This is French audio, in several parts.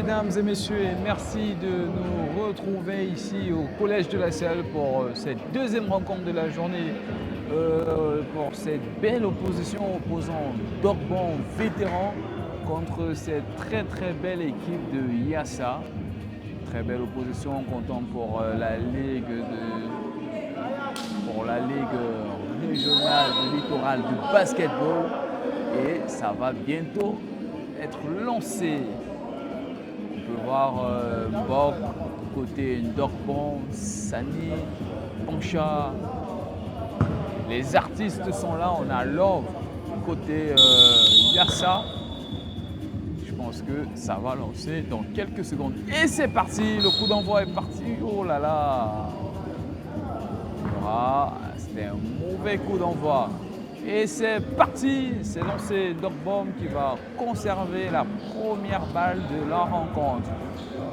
mesdames et messieurs, et merci de nous retrouver ici au Collège de la Salle pour cette deuxième rencontre de la journée, pour cette belle opposition opposant Dorban vétéran contre cette très belle équipe de Yassa. Très belle opposition comptant pour la Ligue régionale du littoral du basketball, et ça va bientôt être lancé. On peut voir Bob côté Dorban, Sani, Pancha. Les artistes sont là. On a Love côté Yassa. Je pense que ça va lancer dans quelques secondes. Et c'est parti, le coup d'envoi est parti. Oh là là. C'était un mauvais coup d'envoi. Et c'est parti, c'est lancé. Dorban qui va conserver la première balle de la rencontre.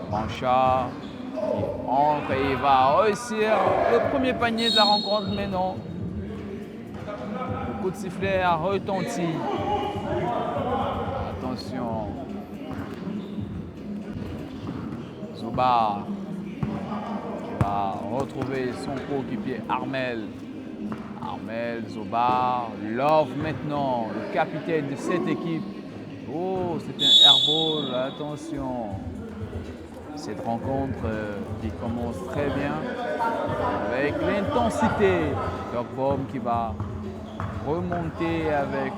Pancha qui entre et il va réussir le premier panier de la rencontre, mais non. Le coup de sifflet a retenti. Attention. Zobar qui va retrouver son coéquipier Armel. Zobar, Love maintenant, le capitaine de cette équipe. Oh, c'est un airball, attention. Cette rencontre qui commence très bien avec l'intensité. Dorban qui va remonter avec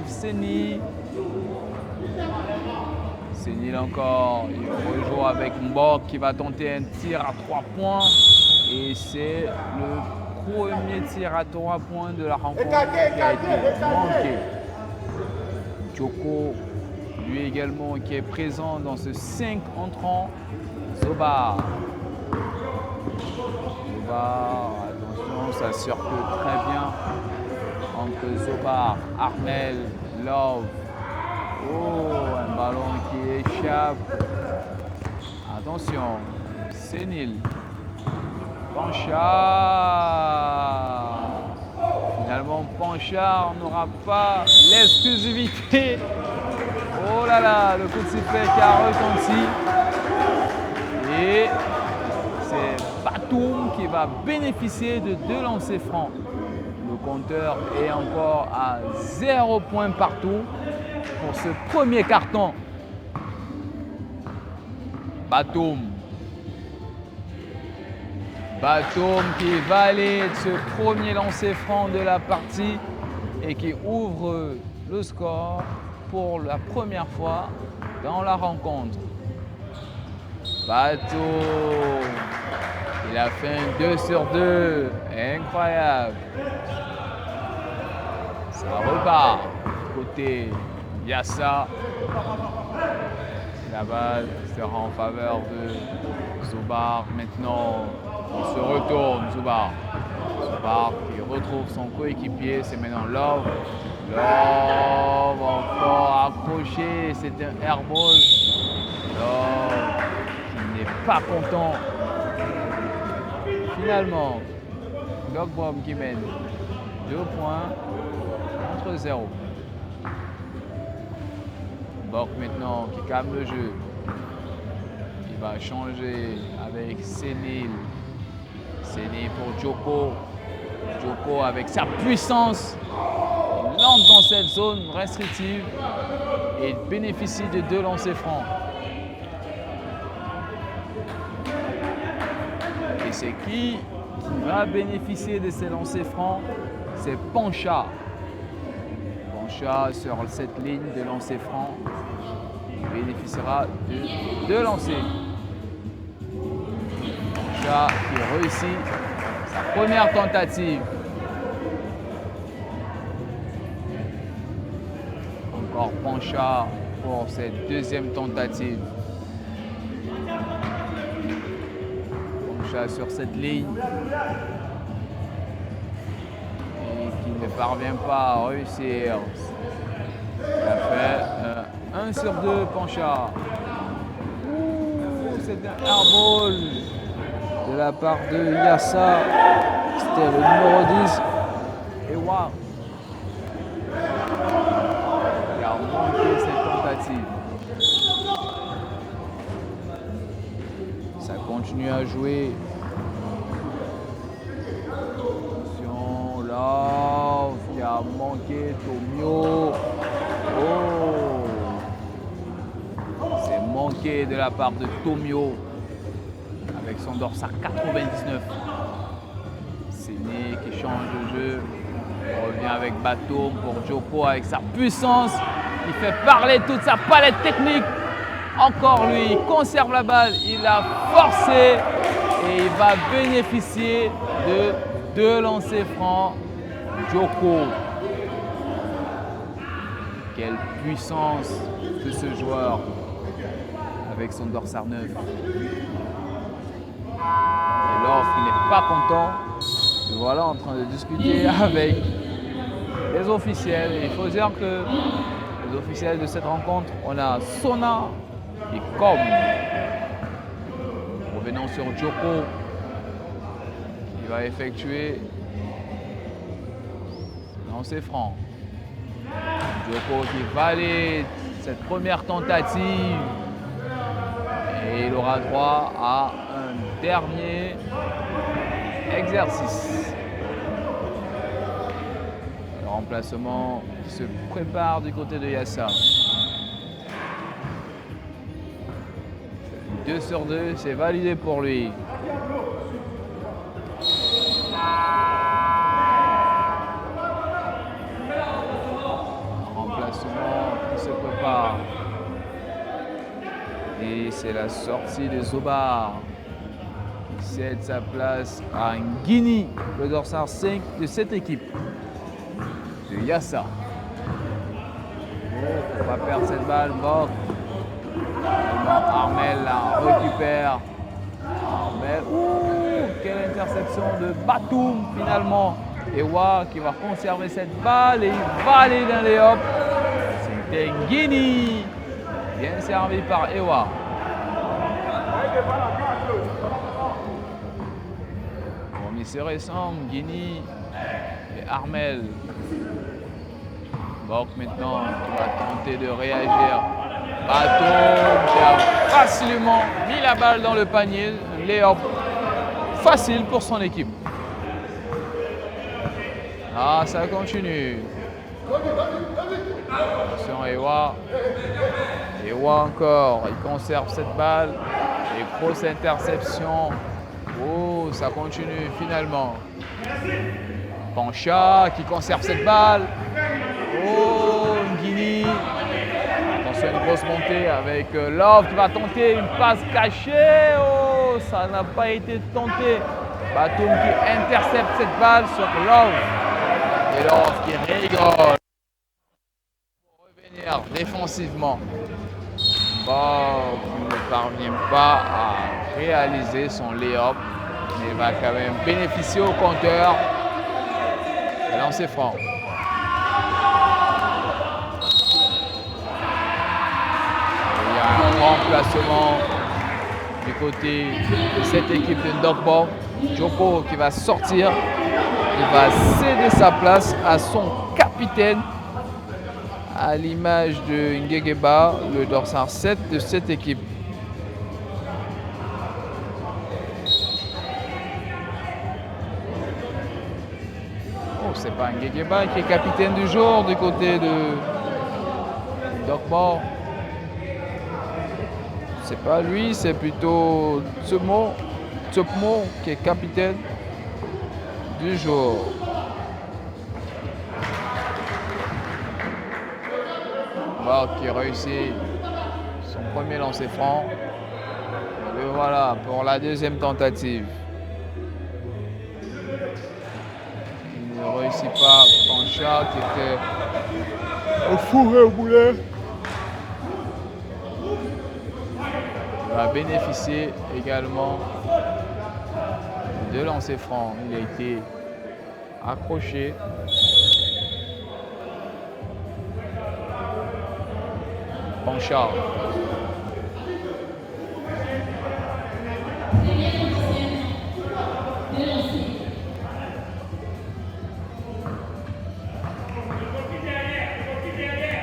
Senil. Senil encore, il rejoue avec Mbok qui va tenter un tir à 3 points. Et c'est le premier tir à 3 points de la rencontre qui a été manqué. Joko, lui également, qui est présent dans ce 5 entrants. Zobar, attention, ça circule très bien entre Zobar, Armel, Love. Oh, un ballon qui échappe. Attention, Senil. Pancha. Finalement, Pancha n'aura pas l'exclusivité. Oh là là, le coup de sifflet qui a retenti. Et c'est Batum qui va bénéficier de 2 lancers francs. Le compteur est encore à 0 points partout pour ce premier carton. Batum qui valide ce premier lancer franc de la partie et qui ouvre le score pour la première fois dans la rencontre. Batum, il a fait un 2 sur 2, incroyable. Ça repart côté Yassa. La balle sera en faveur de Zobar maintenant. Il se retourne, Zobar qui retrouve son coéquipier, c'est maintenant Love. Love encore accroché, c'est un airball. Love qui n'est pas content. Finalement, Dorban qui mène 2 points contre 0. Bok maintenant qui calme le jeu. Il va changer avec Senil. Senil pour Joko. Joko avec sa puissance. Il entre dans cette zone restrictive et il bénéficie de 2 lancers francs. Et c'est qui va bénéficier de ces lancers francs? C'est Pancha. Pancha sur cette ligne de lancers francs. Il bénéficiera de 2 lancers. Pancha qui réussit sa première tentative. Encore Pancha pour cette deuxième tentative. Pancha sur cette ligne. Et qui ne parvient pas à réussir. Il a fait 1 sur 2, Pancha. C'est un airball de la part de Yassa. C'était le numéro 10. Et waouh! Il a manqué cette tentative. continue à jouer. Attention, Love qui a manqué. Tomio. Oh! C'est manqué de la part de Tomio avec son dorsal 99. Séné qui change de jeu. Il revient avec Batum pour Djoko avec sa puissance. Il fait parler toute sa palette technique. Encore lui, il conserve la balle. Il a forcé et il va bénéficier de 2 lancers francs. Djoko. Quelle puissance de ce joueur avec son dorsal 9. Et Love qui n'est pas content. Et voilà en train de discuter avec les officiels. Et il faut dire que les officiels de cette rencontre, on a Sona et Com. Revenons sur Djoko qui va effectuer lancer franc. Djoko qui valide cette première tentative et il aura droit à un dernier exercice. Le remplacement qui se prépare du côté de Yassa. 2 sur 2, c'est validé pour lui. Qui se prépare. Et c'est la sortie de Zobar qui cède sa place à Nguini, le dorsal 5 de cette équipe de Yassa. On va perdre cette balle. Bok. Armel la récupère. Armel. Quelle interception de Batum finalement. Ewa qui va conserver cette balle et il va aller dans les hops. C'était Nguini. Bien servi par Ewa. Bon, ils se ressemblent, Nguini et Armel. Bok maintenant qui va tenter de réagir. Batum qui a facilement mis la balle dans le panier. Léop. Facile pour son équipe. Ah, ça continue. Attention, Ewa. Ewa encore. Il conserve cette balle. Et grosse interception. Oh, ça continue finalement. Pancha qui conserve cette balle. Oh, Nguini. Attention, une grosse montée avec Love qui va tenter une passe cachée. Oh, ça n'a pas été tenté. Batum qui intercepte cette balle sur Love. Et Love qui rigole pour revenir défensivement. Bon, il ne parvient pas à réaliser son lay-up, mais il va quand même bénéficier au compteur. Et lancer franc. Il y a un remplacement du côté de cette équipe de Ndokbo. Djoko qui va sortir. Il va céder sa place à son capitaine, à l'image de Nguegeba, le dorsal 7 de cette équipe. Oh, c'est pas Nguegeba qui est capitaine du jour du côté de Ndokbo. C'est pas lui, c'est plutôt Tsopmo qui est capitaine du jour. Bok qui réussit son premier lancer franc. Et le voilà pour la deuxième tentative. Il ne réussit pas. Pancha qui était au four et au boulet. Il va bénéficier également de lancer franc. Il a été accroché. Pancha.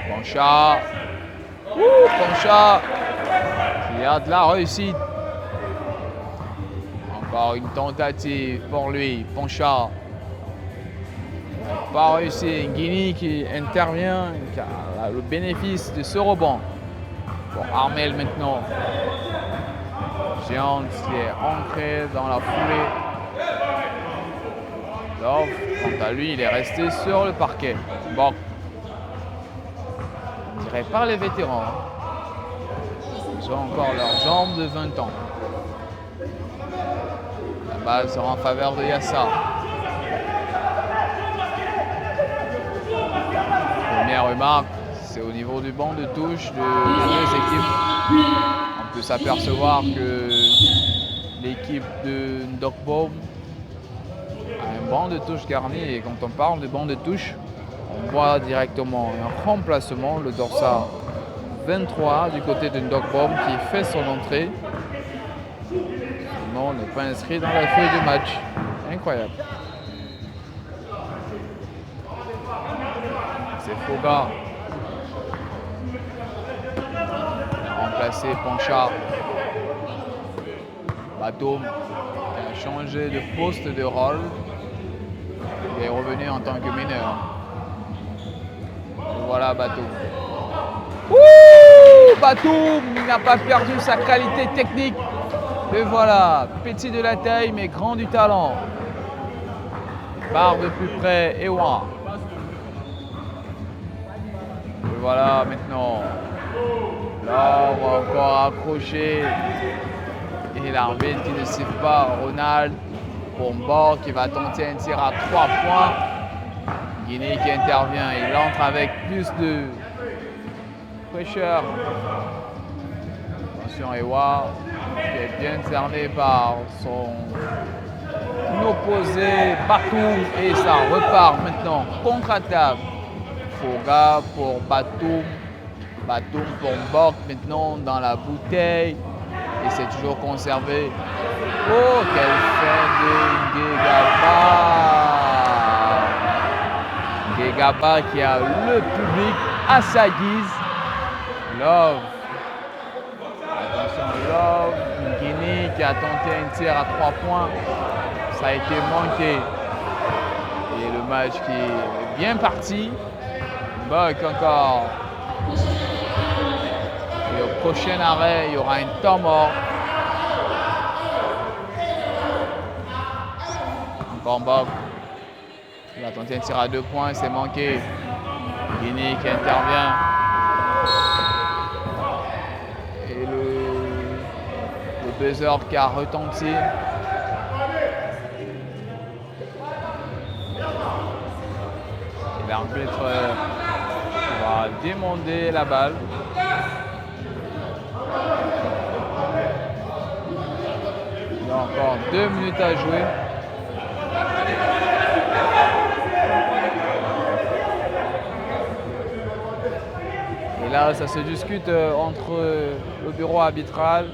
Pancha. Pancha qui a de la réussite. Encore une tentative pour lui, Ponchard. Pas réussi, Guinée qui intervient, qui a le bénéfice de ce rebond. Pour Armel maintenant. Giants qui est ancré dans la foulée. Love, quant à lui, il est resté sur le parquet. Bon. Tiré par les vétérans. Ils ont encore leurs jambes de 20 ans. La balle sera en faveur de Yassa. Première remarque, c'est au niveau du banc de touche des deux équipes. On peut s'apercevoir que l'équipe de Ndokbo a un banc de touche garni. Et quand on parle de banc de touche, on voit directement un remplacement, le dorsal 23 du côté de Ndokbo qui fait son entrée. Son nom n'est pas inscrit dans la feuille de match. Incroyable. C'est Foga. Remplacé Ponchard. Batum a changé de poste de rôle. Il est revenu en tant que meneur. Et voilà Batum. Batum, il n'a pas perdu sa qualité technique. Le voilà, petit de la taille mais grand du talent. Part de plus près, Ewa. Et voilà maintenant. Là, on va encore accrocher. Et l'arbitre qui ne siffle pas, Ronald Bombor qui va tenter un tir à 3 points. Guinée qui intervient, il entre avec plus de fraîcheur. Attention Ewa qui est bien cerné par son opposé Batum et ça repart maintenant contre-attaque. Foga pour Batum. Batum pour Mbok maintenant dans la bouteille. Et c'est toujours conservé. Oh, quelle fin de Gegaba. Gegaba qui a le public à sa guise. Love. Attention, Love. Guinée qui a tenté un tir à 3 points. Ça a été manqué. Et le match qui est bien parti. Mbok encore. Et au prochain arrêt, il y aura un temps mort. Encore Bob. Il a tenté un tir à 2 points, c'est manqué. Guinée qui intervient. Et le buzzer qui a retenti. Et l'arbitre va demander la balle. Il y a encore 2 minutes à jouer. Et là, ça se discute entre le bureau arbitral,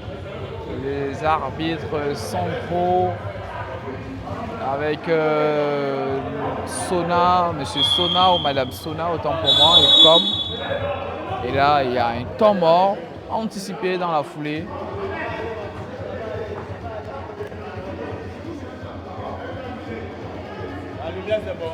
les arbitres centraux, avec Sona, monsieur Sona ou madame Sona, autant pour moi, et comme. Et là, il y a un temps mort anticipé dans la foulée. C'est bon.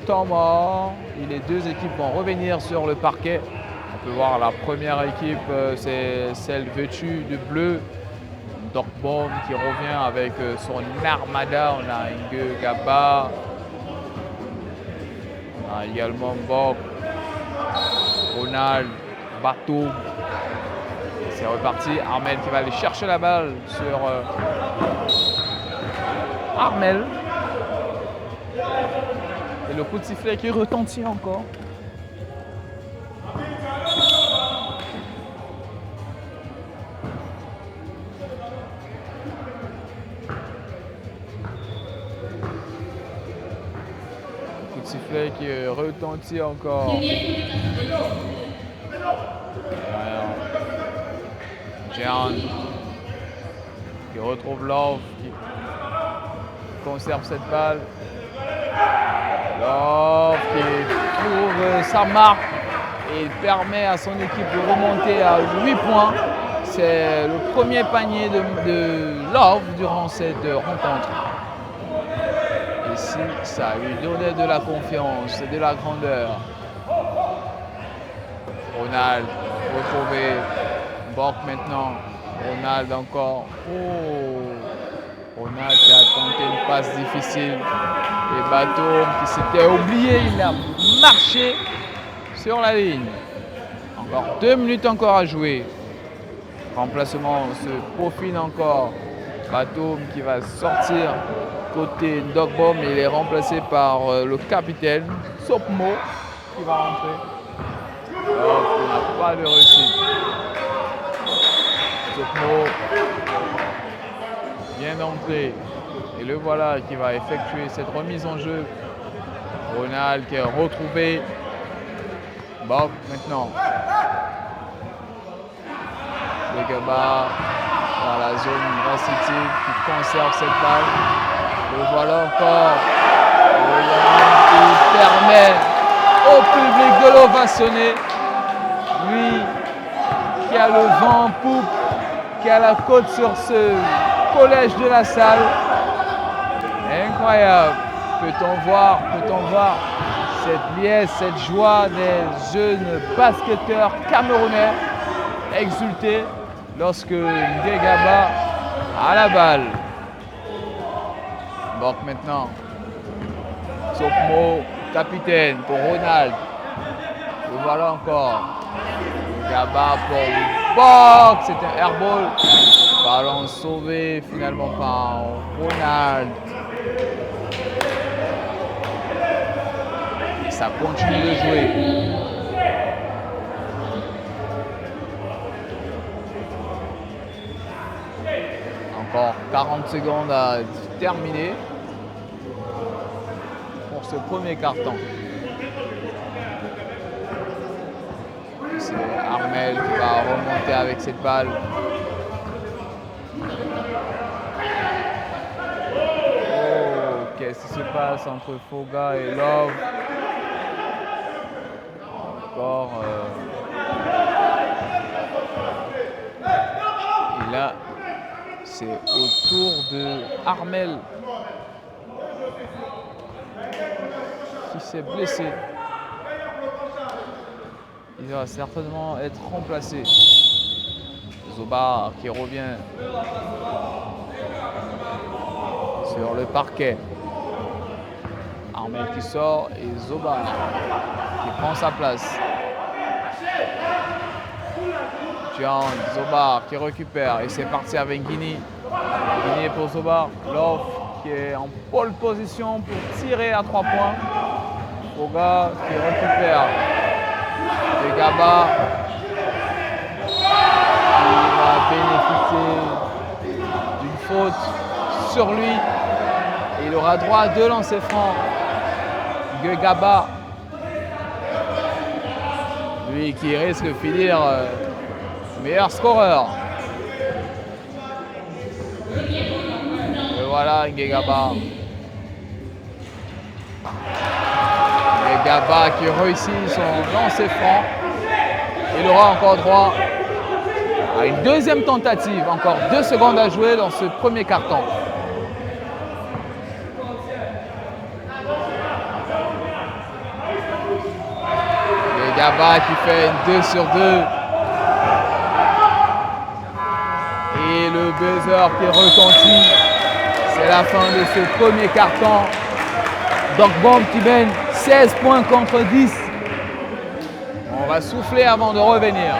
Temps mort, et les deux équipes vont revenir sur le parquet peut voir la première équipe, c'est celle vêtue de bleu. Dortmund qui revient avec son armada. On a Inge Gaba. On a également Borg, Ronald, Batum. C'est reparti. Armel qui va aller chercher la balle sur Armel. Et le coup de sifflet qui retentit encore. Coup de sifflet qui retentit encore. Jean qui retrouve Love, qui conserve cette balle. Love qui trouve sa marque et permet à son équipe de remonter à 8 points. C'est le premier panier de Love durant cette rencontre. Ici, ça lui donnait de la confiance, de la grandeur. Ronald retrouvé. Borg maintenant. Ronald encore. Oh! Ronald qui a tenté une passe difficile. Et Batum qui s'était oublié, il a marché sur la ligne. Encore 2 minutes encore à jouer. Remplacement se profile encore. Batum qui va sortir côté Dogbom. Il est remplacé par le capitaine Sopmo qui va rentrer. Alors, on n'a pas de réussite. Sopmo vient d'entrer. Et le voilà qui va effectuer cette remise en jeu. Ronald qui est retrouvé. Bob maintenant. Legaba dans la zone universitaire qui conserve cette balle. Le voilà encore. Il permet au public de l'ovationner. Lui qui a le vent en poupe, qui a la côte sur ce collège de la salle. Incroyable. Peut-on voir cette liesse, cette joie des jeunes basketteurs camerounais exulter lorsque Ngegaba a la balle. Borg maintenant. Sopmo, capitaine pour Ronald. Le voilà encore. Ngegaba pour Borg. C'est un airball. Ballon sauvé finalement par Ronald. Et ça continue de jouer. Encore 40 secondes à terminer pour ce premier carton. C'est Armel qui va remonter avec cette balle. Oh, qu'est-ce qui se passe entre Foga et Love? Encore. Et là, c'est au tour de Armel qui s'est blessé. Il va certainement être remplacé. Zobar qui revient sur le parquet. Armel qui sort et Zobar qui prend sa place. Jean Zobar qui récupère et c'est parti avec Guinée. Guinée pour Zobar. Love qui est en pole position pour tirer à 3 points. Foga qui récupère. Et Gaba qui va bénéficier d'une faute sur lui. Et il aura droit à 2 lancers francs. Gaba, lui qui risque de finir meilleur scoreur. Et voilà Ngegaba. Ngegaba qui réussit son lancer franc. Il aura encore droit à une deuxième tentative. Encore 2 secondes à jouer dans ce premier carton. Yaba qui fait une 2 sur 2. Et le buzzer qui retentit. C'est la fin de ce premier carton. Doc Bomb qui mène 16 points contre 10. On va souffler avant de revenir.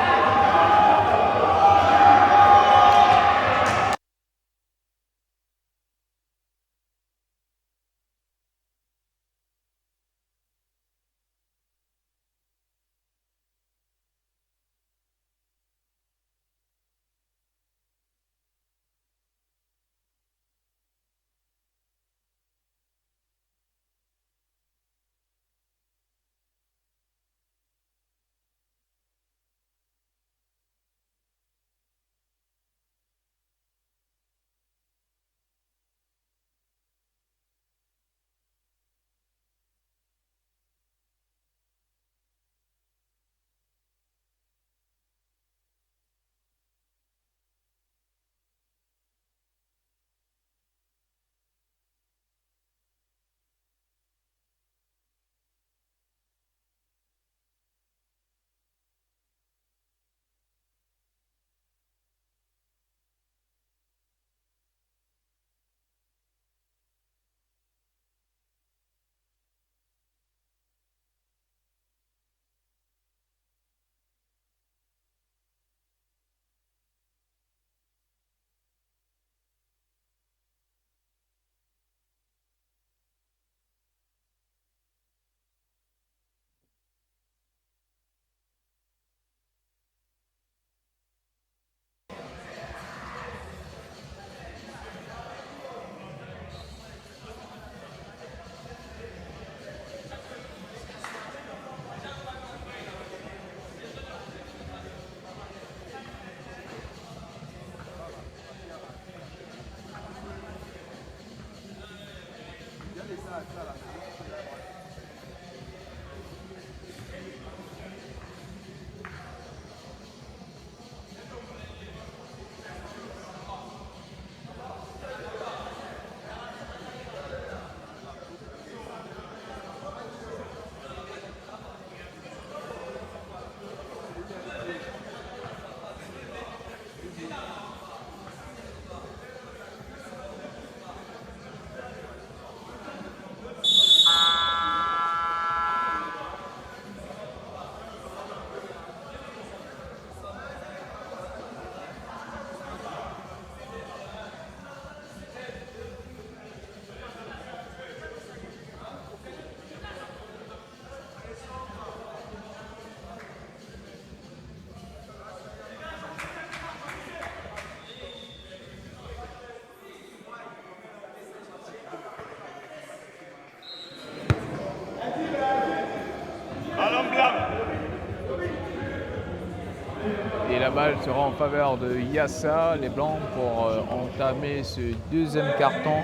Et la balle sera en faveur de Yassa, les Blancs, pour entamer ce deuxième carton.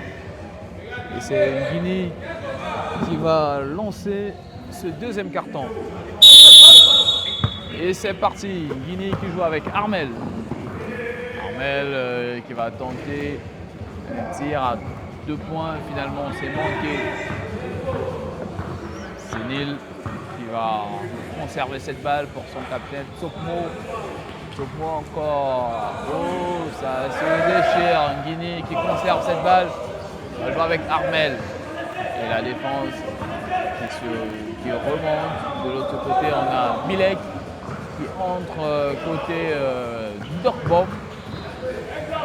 Et c'est Guinée qui va lancer ce deuxième carton. Et c'est parti, Guinée qui joue avec Armel. Armel qui va tenter un tir à 2 points, finalement c'est manqué. C'est Nil qui va conserver cette balle pour son capitaine Tsopmo. Tsopmo encore. Oh, ça se déchire. Guinée qui conserve cette balle. Elle joue avec Armel. Et la défense qui remonte. De l'autre côté, on a Milek qui entre côté Doc Bomb. Ça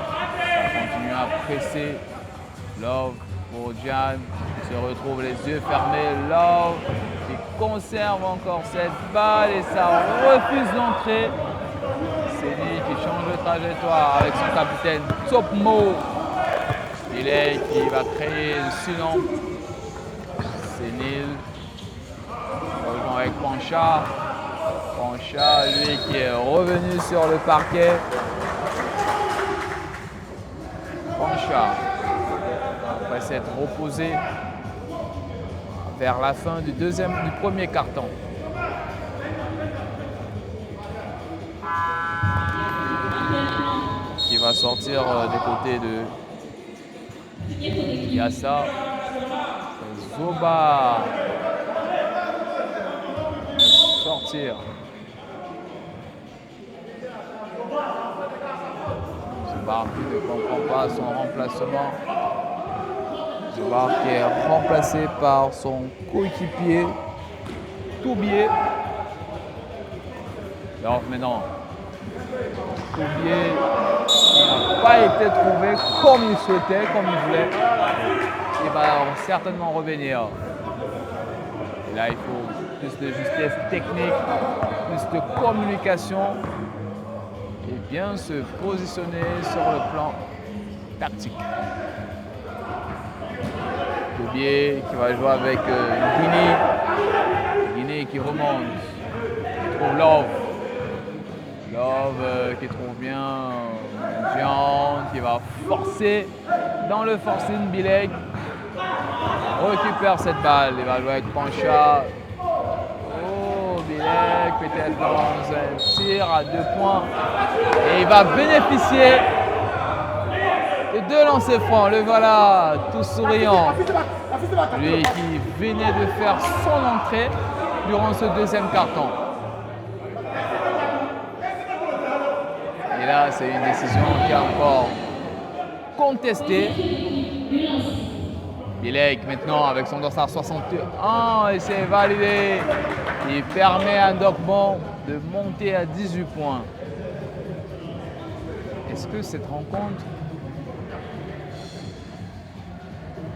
continue à presser. Love pour Jan qui se retrouve les yeux fermés. Love qui conserve encore cette balle et ça refuse d'entrer. Séni qui change de trajectoire avec son capitaine Tsopmo. Il est qui va créer une silence. Sénil rejoint avec Pancha. Pancha, lui qui est revenu sur le parquet. Pancha, après s'être reposé vers la fin du premier carton. Qui va sortir des côtés de Yassa. Zoba. sortir. Zubar qui ne comprend pas son remplacement. Zubar qui est remplacé par son coéquipier Toubier. Alors maintenant, Toubier n'a pas été trouvé comme il souhaitait, comme il voulait. Il va certainement revenir. Et là, il faut plus de justesse technique, plus de communication et bien se positionner sur le plan tactique. Toubier qui va jouer avec Guinée. Guinée qui remonte. Qui trouve Love. Love qui trouve bien Jean qui va forcer dans le forcing. Bileg récupère cette balle. Il va jouer avec Pancha. Oh, Bileg peut-être dans un tir à 2 points. Et il va bénéficier de 2 lancers francs. Le voilà tout souriant. Lui qui venait de faire son entrée durant ce deuxième carton. Et là, c'est une décision qui est encore contestée. Bileg maintenant avec son dossard 61 et c'est validé. Il permet à Dokbon de monter à 18 points. Est-ce que cette rencontre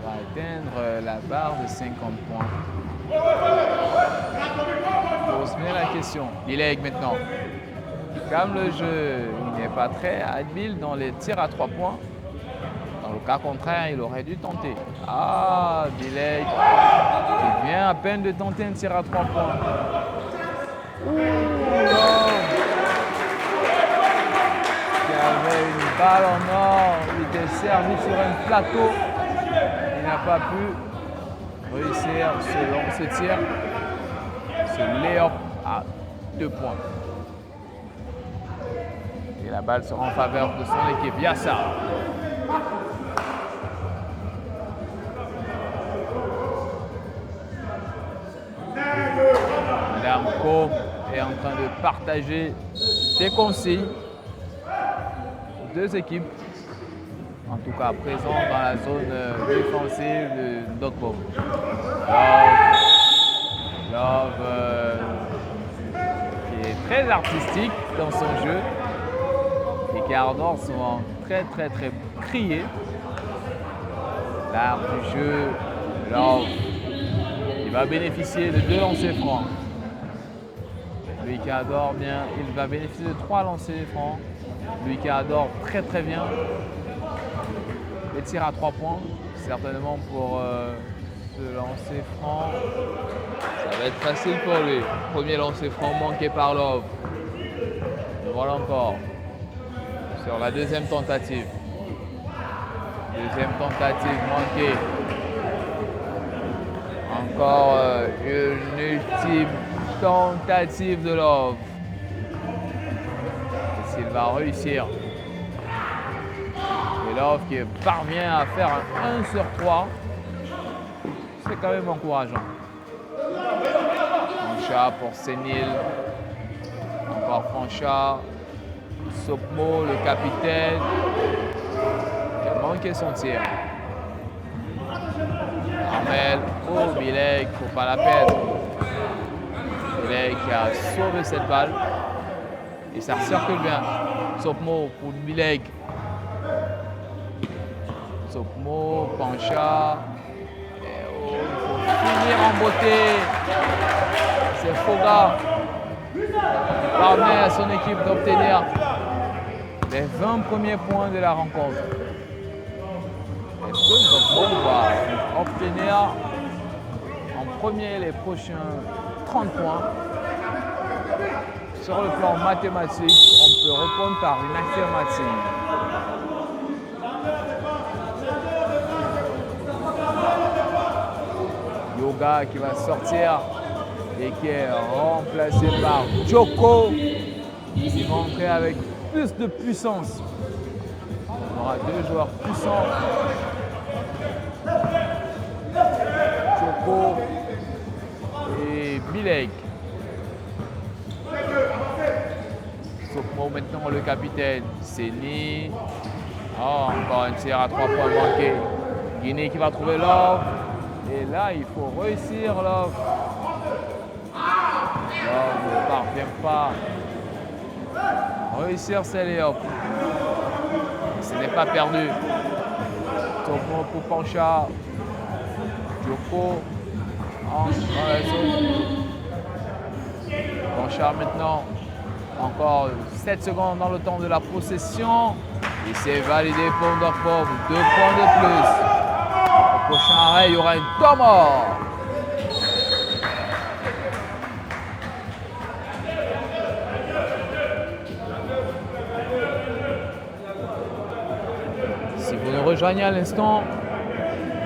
va atteindre la barre de 50 points? Il faut se mettre la question. Bileg maintenant. Il calme le jeu. Il n'est pas très habile dans les tirs à 3 points. Dans le cas contraire, il aurait dû tenter. Ah, Bileg qui vient à peine de tenter un tir à 3 points. Ouh, qui avait une balle en or. Il était servi sur un plateau. Il n'a pas pu réussir ce tir. Ce lay-up à 2 points. Et la balle sera en faveur de son équipe. Yassa. Madame Co est en train de partager des consignes aux 2 équipes, en tout cas présentes dans la zone défensive de Dokbon. Love qui est très artistique dans son jeu et qui adore souvent très crié. L'art du jeu, Love. Il va bénéficier de 2 lancers francs. Lui qui adore bien, il va bénéficier de 3 lancers francs. Lui qui adore très bien les tirs à 3 points. Certainement pour ce lancer franc, ça va être facile pour lui. Premier lancer franc manqué par Love. Voilà encore. Sur la deuxième tentative. Deuxième tentative manquée. Encore une ultime tentative de Love. S'il va réussir. Et Love qui parvient à faire un 1 sur 3. C'est quand même encourageant. Pancha pour Sénil. Encore Pancha. Sopmo, le capitaine. Il a manqué son tir. Armel, oh Bileg, faut pas la perdre. Bileg qui a sauvé cette balle. Et ça recircule bien. Sopmo pour Bileg. Sopmo, Pancha. Et oh, il faut finir en beauté. C'est Foga qui permet à son équipe d'obtenir les 20 premiers points de la rencontre. Est-ce que Dokbon va obtenir en premier les prochains 30 points? Sur le plan mathématique, on peut répondre par une affirmative. Yoga qui va sortir et qui est remplacé par Joko qui va entrer avec plus de puissance. On aura 2 joueurs puissants. Joko et Bileg. Pour maintenant le capitaine, Séni. Oh, encore un tir à 3 points manqué. Guinée qui va trouver Love. Et là, il faut réussir Love. Love ne parvient pas. Réussir Céléop. Ce n'est pas perdu. Tomo pour Pancha. Djoko entre dans la zone. Pancha maintenant. Encore 7 secondes dans le temps de la possession. Et c'est validé pour Ndokbom. 2 points de plus. Au prochain arrêt, il y aura une temps mort. Si vous nous rejoignez à l'instant,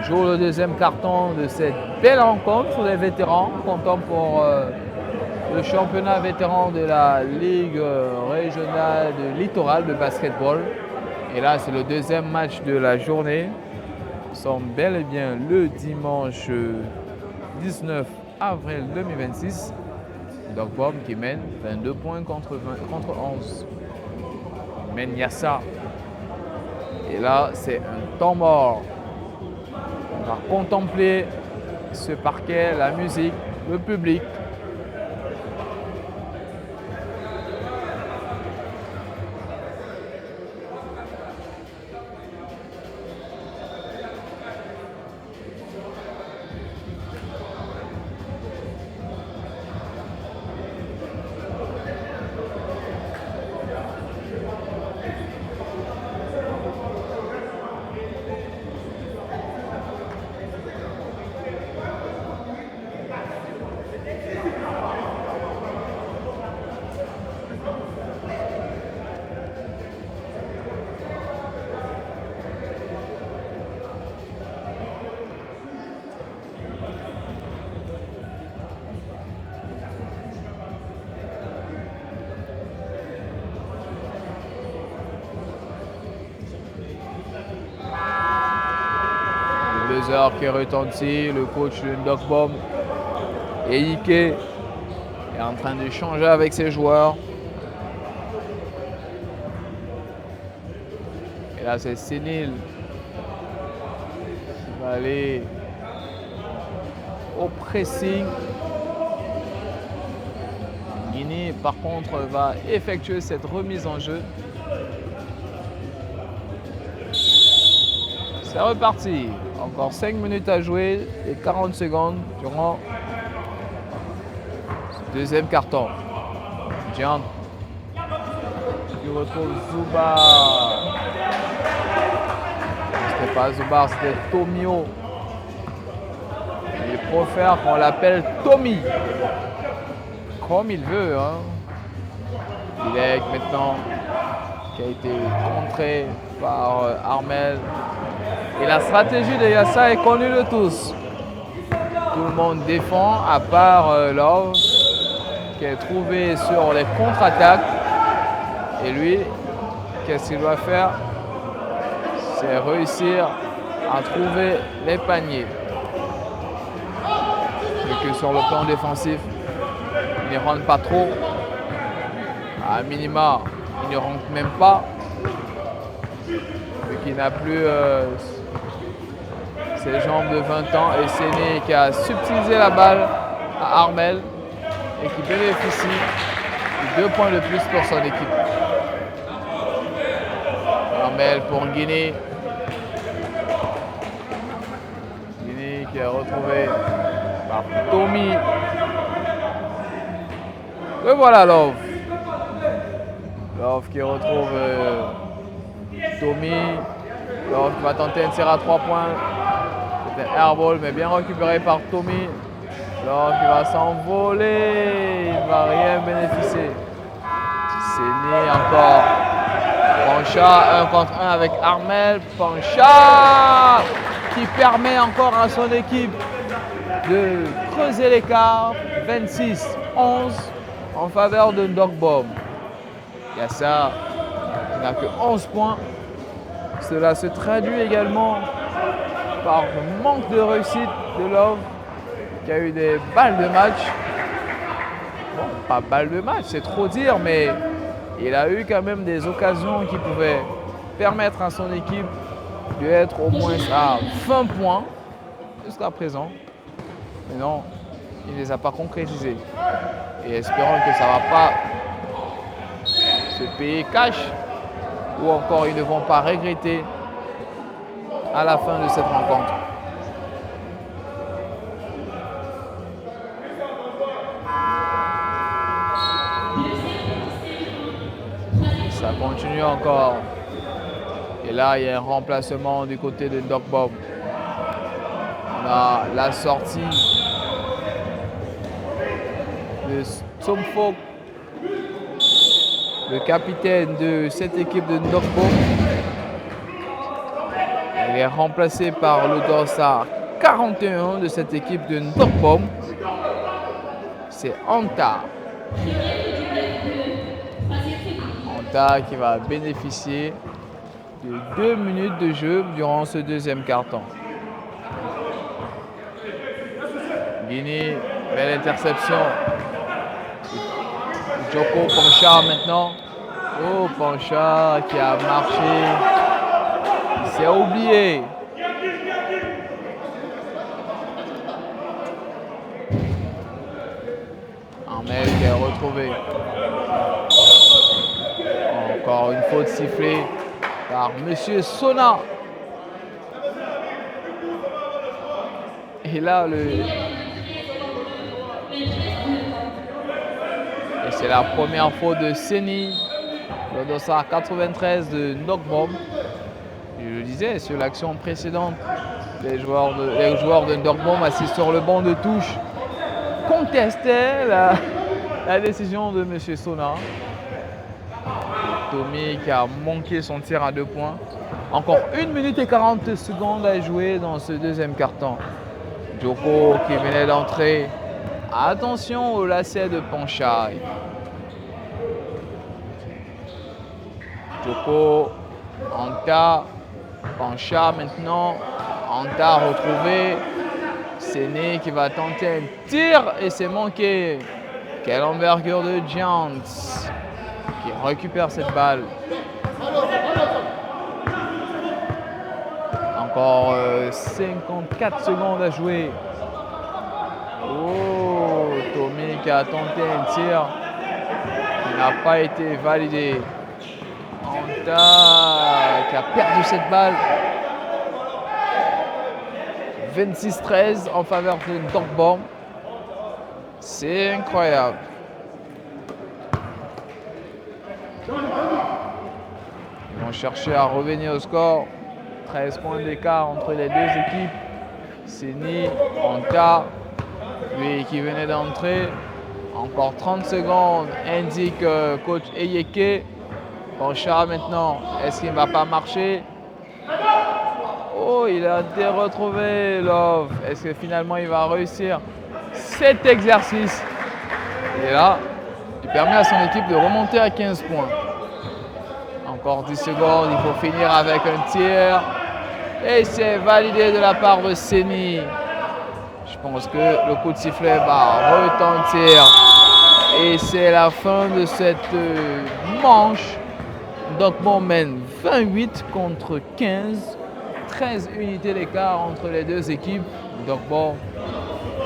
joue le deuxième carton de cette belle rencontre sur les vétérans, comptant pour le championnat vétéran de la Ligue régionale de Littoral de basketball. Et là, c'est le deuxième match de la journée. Nous sommes bel et bien le dimanche 19 avril 2026. Ndokbom qui mène 22 points contre 11. Il mène Yassa. Et là, c'est un temps mort. On va contempler ce parquet, la musique, le public. Qui est retenti, le coach de Ndokbom, Ike, est en train de changer avec ses joueurs. Et là, c'est Sénil qui va aller au pressing. Guinée, par contre, va effectuer cette remise en jeu. C'est reparti. Encore 5 minutes à jouer et 40 secondes durant ce deuxième carton. Jean qui retrouve Zubar. C'était pas Zubar, c'était Tomio. Il préfère qu'on l'appelle Tommy. Comme il veut. Bilek maintenant qui a été contré par Armel. Et la stratégie de Yassa est connue de tous. Tout le monde défend, à part Love, qui est trouvé sur les contre-attaques. Et lui, qu'est-ce qu'il doit faire? C'est réussir à trouver les paniers. Et que sur le plan défensif, il ne rentre pas trop. À minima, il ne rentre même pas. Vu qu'il n'a plus ses jambes de 20 ans. Et Séné qui a subtilisé la balle à Armel et qui bénéficie de 2 points de plus pour son équipe. Armel pour Guinée. Guinée qui est retrouvé par Tommy. Et voilà Love. Love qui retrouve Tommy. Love qui va tenter un tir à 3 points. C'est un airball mais bien récupéré par Tommy. Love qui va s'envoler. Il ne va rien bénéficier. Séné encore. Pancha 1 contre 1 avec Armel. Pancha qui permet encore à son équipe de creuser l'écart. 26-11 en faveur de Ndokbom. Yassa n'a que 11 points. Cela se traduit également par le manque de réussite de Love qui a eu des balles de match. Bon, pas balles de match, c'est trop dire, mais Il a eu quand même des occasions qui pouvaient permettre à son équipe d'être au moins à 20 points jusqu'à présent. Mais non, il ne les a pas concrétisés. Et espérons que ça ne va pas se payer cash ou encore ils ne vont pas regretter à la fin de cette rencontre. Ça continue encore. Et là, il y a un remplacement du côté de Doc Bob. On a la sortie de Somfok, le capitaine de cette équipe de Doc Bob. Il est remplacé par le dossard 41 de cette équipe de Ndokbom. C'est Anta. Anta qui va bénéficier de 2 minutes de jeu durant ce deuxième quart-temps. Guinée, belle interception. Joko Pancha maintenant. Oh, Pancha qui a marché. Il s'est oublié. Armel qui est retrouvé. Encore une faute sifflée par Monsieur Sona. Et là, et c'est la première faute de Seni, le dossard 93 de Ndokbom. Je le disais, sur l'action précédente, les joueurs de Ndokbom assis sur le banc de touche contestaient la décision de M. Sona. Tommy qui a manqué son tir à 2 points. Encore 1 minute et 40 secondes à jouer dans ce deuxième quart-temps. Joko qui venait d'entrer. Attention au lacet de Panchai. Joko, Anta, Pancha maintenant. Anta retrouvé. Séné qui va tenter un tir et c'est manqué. Quelle envergure de Giants qui récupère cette balle. Encore 54 secondes à jouer. Oh, Tommy qui a tenté un tir qui n'a pas été validé. Anta qui a perdu cette balle. 26-13 en faveur de Ndokbom. C'est incroyable. Ils vont chercher à revenir au score. 13 points d'écart entre les deux équipes. Seni, Anta, lui qui venait d'entrer. Encore 30 secondes, indique coach Eyeke. Pancha maintenant, est-ce qu'il ne va pas marcher? Oh, il a été retrouvé, Love. Est-ce que finalement il va réussir cet exercice? Et là, il permet à son équipe de remonter à 15 points. Encore 10 secondes, il faut finir avec un tir. Et c'est validé de la part de Seni. Je pense que le coup de sifflet va retentir. Et c'est la fin de cette manche. Ndokbom mène 28 contre 15. 13 unités d'écart entre les deux équipes. Ndokbom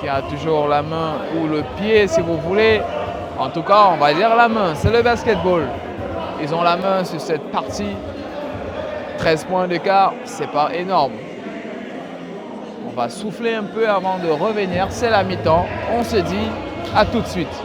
qui a toujours la main ou le pied si vous voulez. En tout cas, on va dire la main. C'est le basketball. Ils ont la main sur cette partie. 13 points d'écart, c'est pas énorme. On va souffler un peu avant de revenir. C'est la mi-temps. On se dit à tout de suite.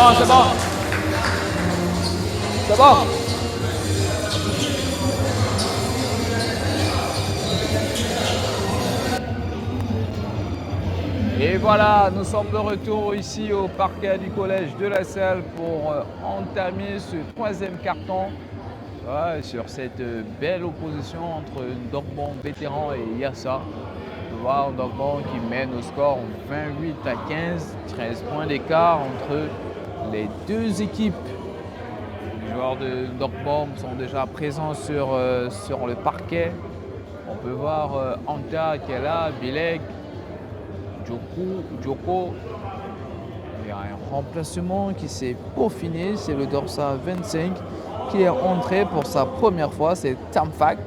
bon, c'est bon. C'est bon. Et voilà, nous sommes de retour ici au parquet du collège de la Salle pour entamer ce troisième carton sur cette belle opposition entre Ndogbon vétéran et Yassa. On peut voir Ndogbon qui mène au score 28-15, 13 points d'écart entre les deux équipes. Les joueurs de Ndogbon sont déjà présents sur le parquet. On peut voir Anta qui est là, Bilek, Joko. Il y a un remplacement qui s'est peaufiné, c'est le dorsal 25 qui est entré pour sa première fois, c'est Tamfak.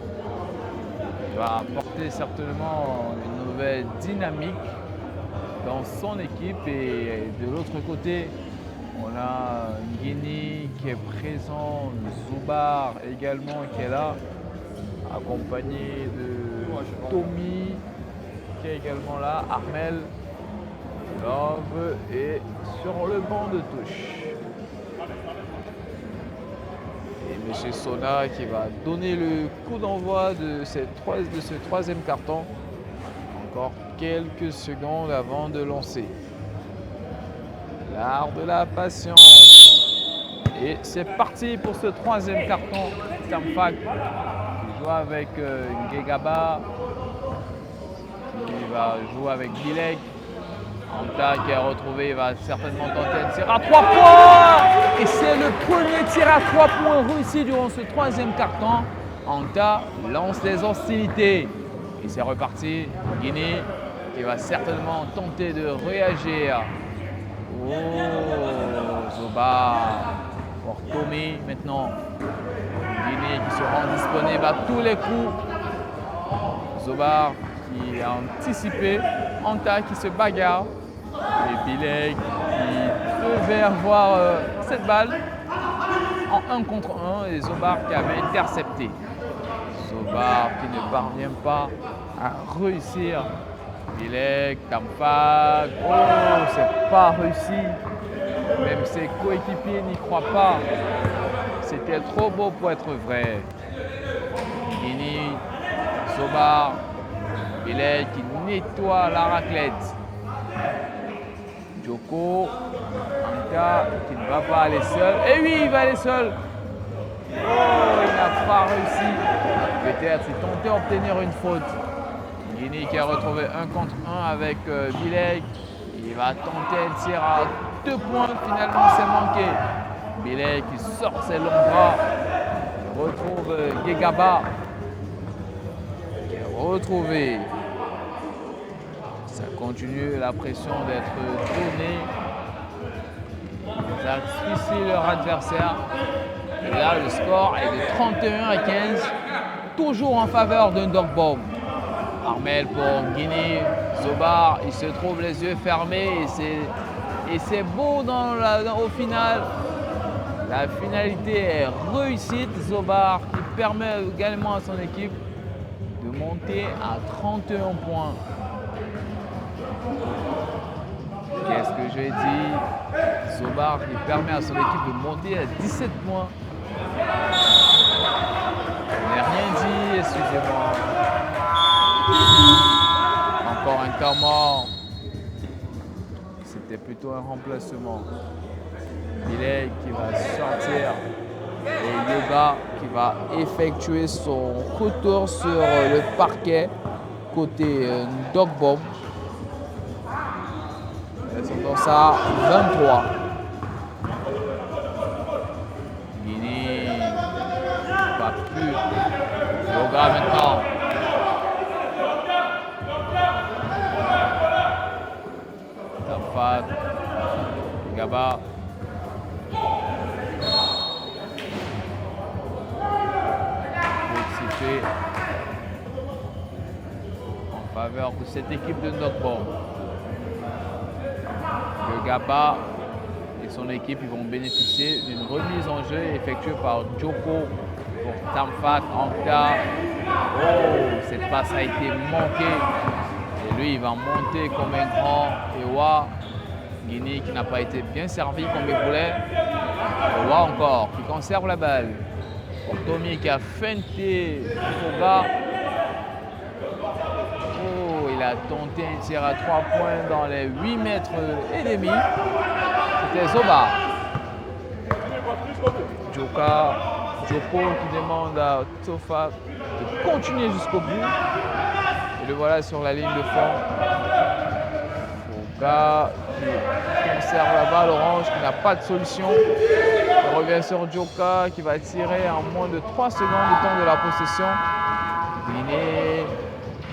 Il va apporter certainement une nouvelle dynamique dans son équipe. Et de l'autre côté, on a Guinée qui est présent, Zoubar également qui est là, accompagné de Tommy qui est également là, Armel, Love et sur le banc de touche. Et M. Sona qui va donner le coup d'envoi de ce troisième carton. Encore quelques secondes avant de lancer. L'art de la patience. Et c'est parti pour ce troisième carton. Tamfak qui joue avec Ngegaba. Il va jouer avec Bilek. Anta qui est retrouvé, il va certainement tenter un tir à 3 points. Et c'est le premier tir à 3 points réussi durant ce troisième carton. Anta lance les hostilités. Et c'est reparti. Guinée qui va certainement tenter de réagir. Oh, Zoba pour Tommy maintenant. Guinée qui se rend disponible à tous les coups. Zobar qui a anticipé, Anta qui se bagarre et Bilek qui devait avoir cette balle en 1 contre 1 et Zobar qui avait intercepté. Zobar qui ne parvient pas à réussir. Bilek, Tamfak, oh c'est pas réussi. Même ses coéquipiers n'y croient pas. C'était trop beau pour être vrai. Guinée, Zobar, Bilek qui nettoie la raclette. Joko, Anta qui ne va pas aller seul. Et oui, il va aller seul. Oh, il n'a pas réussi. Peut-être il tentait d'obtenir une faute. Guinée qui a retrouvé 1 contre 1 avec Bilek. Il va tenter un tir à 2 points. Finalement, c'est manqué. Bilek qui sort ses longs bras. Il retrouve Gegaba. Qui est retrouvé. Ça continue, la pression d'être donnée. Ils asphyxient leur adversaire. Et là, le score est de 31-15. Toujours en faveur de Ndogbon. Armel pour Guinée. Zobar, il se trouve les yeux fermés. Et c'est beau au final. La finalité est réussite. Zobar qui permet également à son équipe de monter à 31 points. Qu'est-ce que j'ai dit? Zobar qui permet à son équipe de monter à 17 points. Je n'ai rien dit, excusez-moi. Encore un temps mort. C'était plutôt un remplacement. Bilek qui va sortir. Et Yoga qui va effectuer son retour sur le parquet côté Ndogbon. Elles sont dans ça 23. Guinée pas plus. Yoga maintenant. Tamfak. Gaba. En faveur de cette équipe de Ndogbon. Le Gaba et son équipe ils vont bénéficier d'une remise en jeu effectuée par Joko pour Tamfak, Anta. Oh, cette passe a été manquée. Et lui, il va monter comme un grand Ewa. Guinée qui n'a pas été bien servi comme il voulait. Roy encore qui conserve la balle. Tommy qui a feinté Foga. Oh, il a tenté un tir à 3 points dans les 8 mètres et demi. C'était Zoba. Joko qui demande à Tofa de continuer jusqu'au bout. Et le voilà sur la ligne de fond. Foga qui conserve la balle, Orange qui n'a pas de solution. Il revient sur Joka qui va tirer en moins de 3 secondes du temps de la possession. Guinée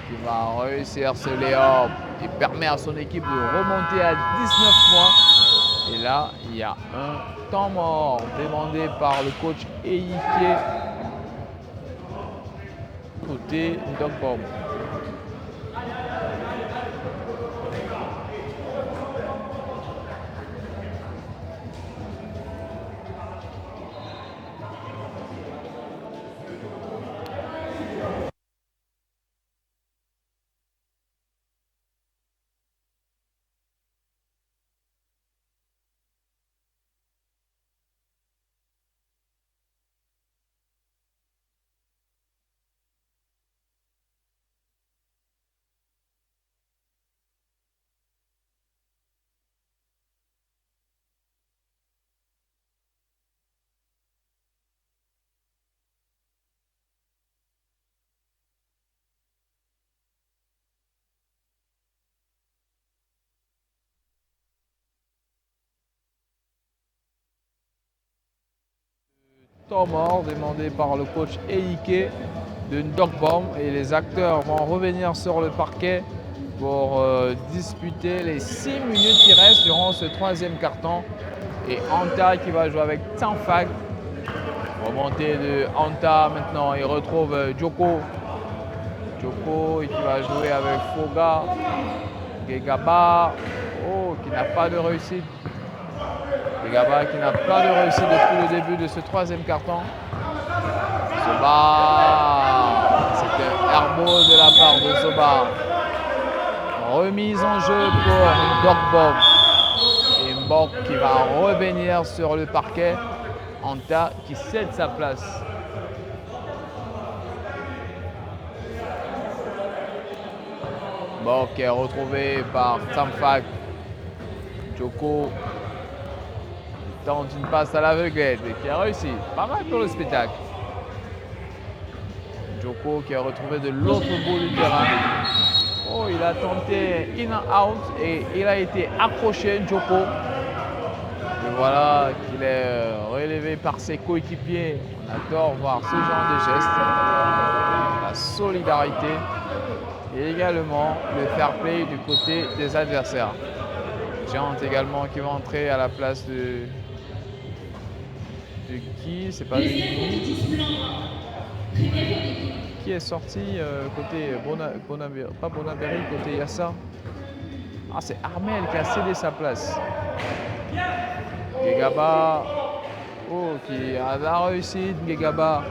qui va réussir ce lay-up et permet à son équipe de remonter à 19 points. Et là, il y a un temps mort demandé par le coach Eike côté Ndongbom. Temps mort demandé par le coach Eike de Ndongbom et les acteurs vont revenir sur le parquet pour disputer les 6 minutes qui restent durant ce troisième quart-temps. Et Anta qui va jouer avec Tsanfag. Remontée de Anta maintenant, il retrouve Joko. Joko qui va jouer avec Foga. Gegaba, oh, qui n'a pas de réussite. Gegaba qui n'a pas de réussite depuis le début de ce troisième quart-temps. Zoba, c'est un airball de la part de Zoba. Remise en jeu pour Ndongbom. Et Mbok qui va revenir sur le parquet. Anta qui cède sa place. Mbok est retrouvé par Tsanfag. Joko tente une passe à l'aveuglette et qui a réussi. Pas mal pour le spectacle. Joko qui a retrouvé de l'autre bout du terrain. Oh, il a tenté in and out et il a été accroché, Joko. Et voilà qu'il est relevé par ses coéquipiers. On adore voir ce genre de gestes. La solidarité et également le fair play du côté des adversaires. Géant également qui va entrer à la place de qui, c'est pas qui est sorti côté pas Bonaberry, côté Yassa. Ah, c'est Armel qui a cédé sa place. Gegaba, oh, qui a la réussite. Gegaba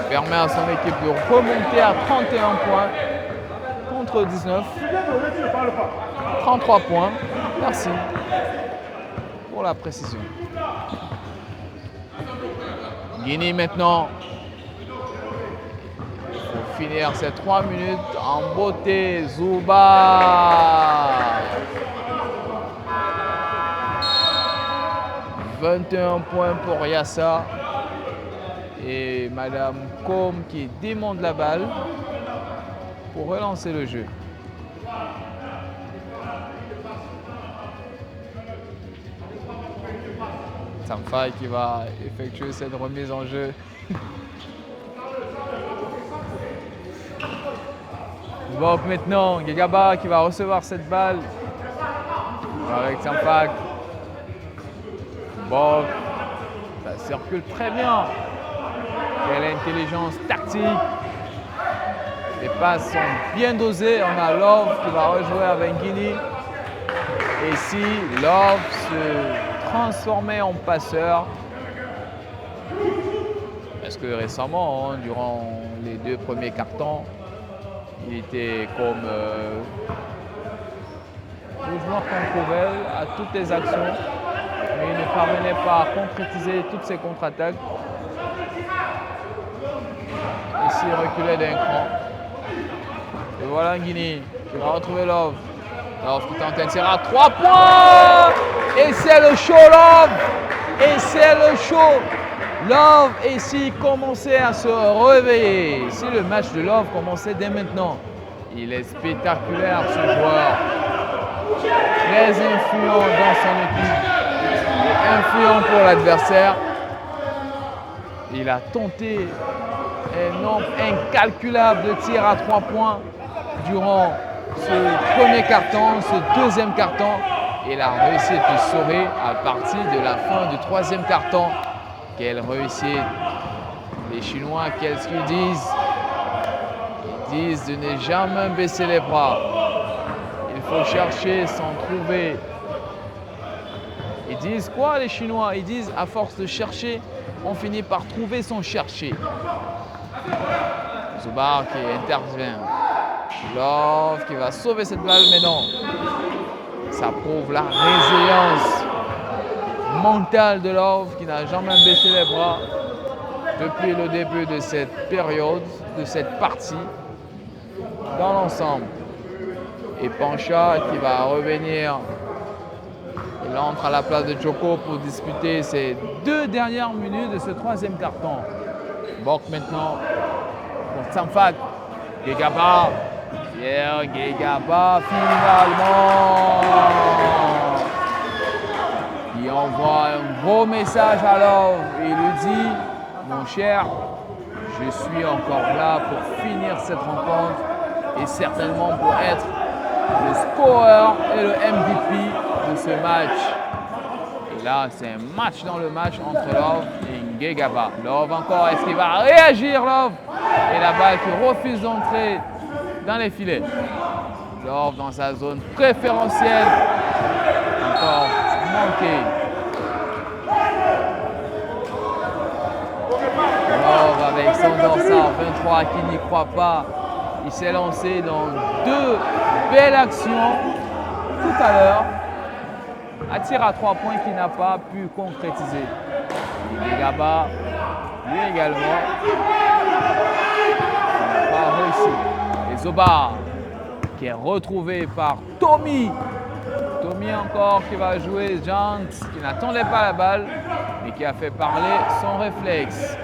permet à son équipe de remonter à 31 points contre 19. 33 points. Merci pour la précision. Guinée maintenant. Pour finir ces 3 minutes en beauté. Zouba. 21 points pour Yassa. Et Madame Com qui démonte la balle pour relancer le jeu. Tsanfag qui va effectuer cette remise en jeu. Bon, maintenant, Gegaba qui va recevoir cette balle avec Tsanfag. Bon, ça circule très bien. Quelle intelligence tactique. Les passes sont bien dosées. On a Love qui va rejouer avec Guinée. Et si Love se transformait en passeur, parce que récemment, durant les 2 premiers cartons, il était comme le joueur qu'on trouvait à toutes les actions, mais il ne parvenait pas à concrétiser toutes ses contre-attaques. Ici, il reculait d'un cran. Et voilà Nguini qui va retrouver Love. Love qui tente un tir à 3 points. Et c'est le show Love. Et c'est le show. Love ici commençait à se réveiller. Si le match de Love commençait dès maintenant. Il est spectaculaire ce joueur. Très influent dans son équipe. Et influent pour l'adversaire. Il a tenté un nombre incalculable de tirs à 3 points durant ce premier carton, ce deuxième carton. Il a réussi à se sauver à partir de la fin du troisième carton. Quelle réussite! Les Chinois, qu'est-ce qu'ils disent? Ils disent de ne jamais baisser les bras. Il faut chercher sans trouver. Ils disent quoi les Chinois? Ils disent à force de chercher, on finit par trouver sans chercher. Zubair qui intervient. Love qui va sauver cette balle, mais non. Ça prouve la résilience mentale de Love qui n'a jamais baissé les bras depuis le début de cette période, de cette partie, dans l'ensemble. Et Pancha qui va revenir. Il entre à la place de Djoko pour disputer ces 2 dernières minutes de ce troisième carton. Bok maintenant pour Tsamfak. Guegaba. Pierre Guegaba finalement. Il envoie un gros message à Love. Il lui dit, mon cher, je suis encore là pour finir cette rencontre et certainement pour être le scoreur et le MVP de ce match. Et là, c'est un match dans le match entre Love et Nguegaba. Love encore, est-ce qu'il va réagir, Love? Et la balle qui refuse d'entrer dans les filets. Love dans sa zone préférentielle. Encore manqué. Love avec son dorsal 23 qui n'y croit pas. Il s'est lancé dans 2 belles actions tout à l'heure. Un tir à 3 points qu'il n'a pas pu concrétiser. Nguegaba, lui également, n'a pas réussi. Et Zobar qui est retrouvé par Tommy. Tommy encore qui va jouer Jones, qui n'attendait pas la balle, mais qui a fait parler son réflexe.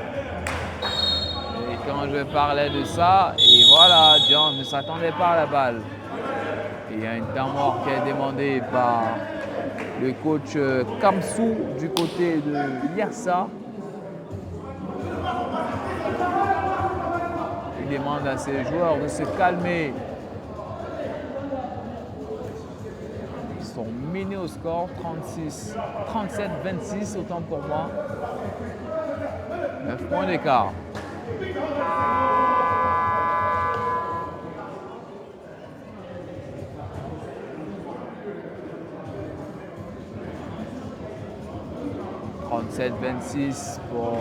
Et quand je parlais de ça, et voilà, Jones ne s'attendait pas à la balle. Et il y a une temps mort qui est demandé par le coach Kamsou du côté de Yersa. Il demande à ses joueurs de se calmer. Ils sont menés au score 37-26, autant pour moi. 9 points d'écart. « 27-26 pour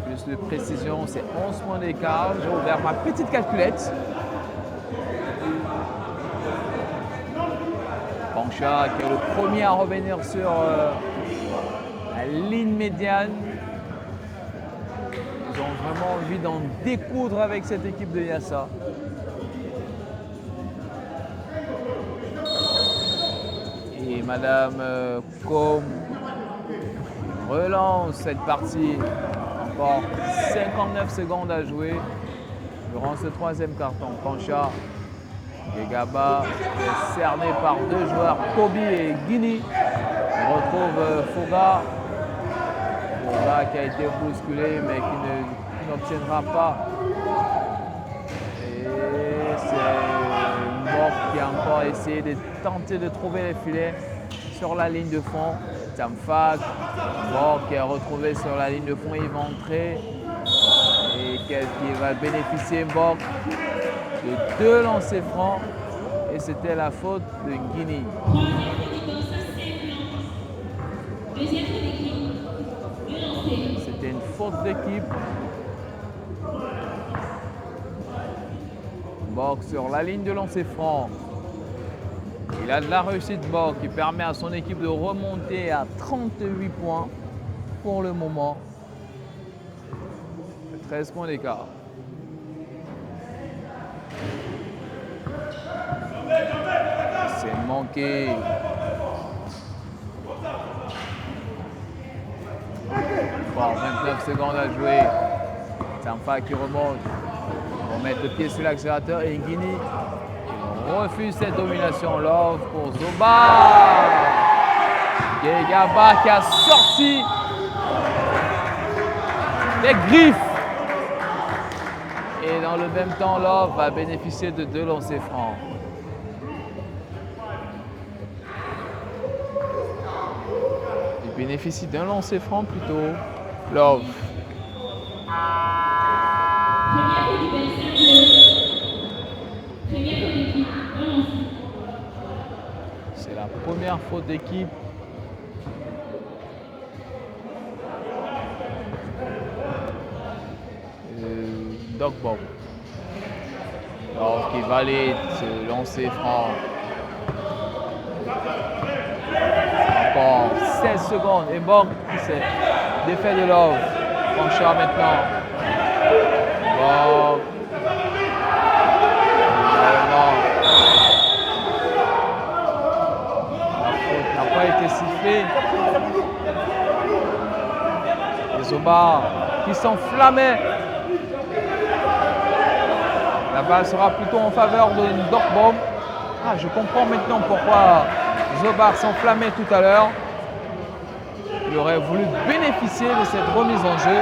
plus de précision, c'est 11 points d'écart. J'ai ouvert ma petite calculette. Pancha qui est le premier à revenir sur la ligne médiane. Ils ont vraiment envie d'en découdre avec cette équipe de Yassa. Et Madame Com relance cette partie. Encore 59 secondes à jouer durant ce troisième carton. Pancha, Nguegaba est cerné par 2 joueurs, Kobe et Guinea. On retrouve Foga. Foga qui a été bousculé mais qui n'obtiendra pas. Et c'est Mok qui a encore essayé de tenter de trouver les filets sur la ligne de fond. Tsamfak, Mok qui est retrouvé sur la ligne de fond, il va entrer. Et qui va bénéficier Mok de 2 lancers francs. Et c'était la faute de Guinea. C'était une faute d'équipe. Mok sur la ligne de lancer franc. Il Il a de la réussite Borg qui permet à son équipe de remonter à 38 points pour le moment. 13 points d'écart. C'est manqué. Bon, 29 secondes à jouer. Sampa qui remonte. On va mettre le pied sur l'accélérateur et Nguini refuse cette domination. Love pour Zoba. Guegaba qui a sorti les griffes. Et dans le même temps, Love va bénéficier de 2 lancers francs. Il bénéficie d'un lancer franc plutôt. Love. C'est la première faute d'équipe. Doc Bob. Love qui valide ce lancer franc. Encore 16 secondes et Borg qui s'est défait de Love. Francheur maintenant. Borg. La faute n'a pas été sifflée. Et Zoba qui s'enflammait. La balle sera plutôt en faveur de Doc Bob. Ah, je comprends maintenant pourquoi Zobar s'enflammait tout à l'heure. Il aurait voulu bénéficier de cette remise en jeu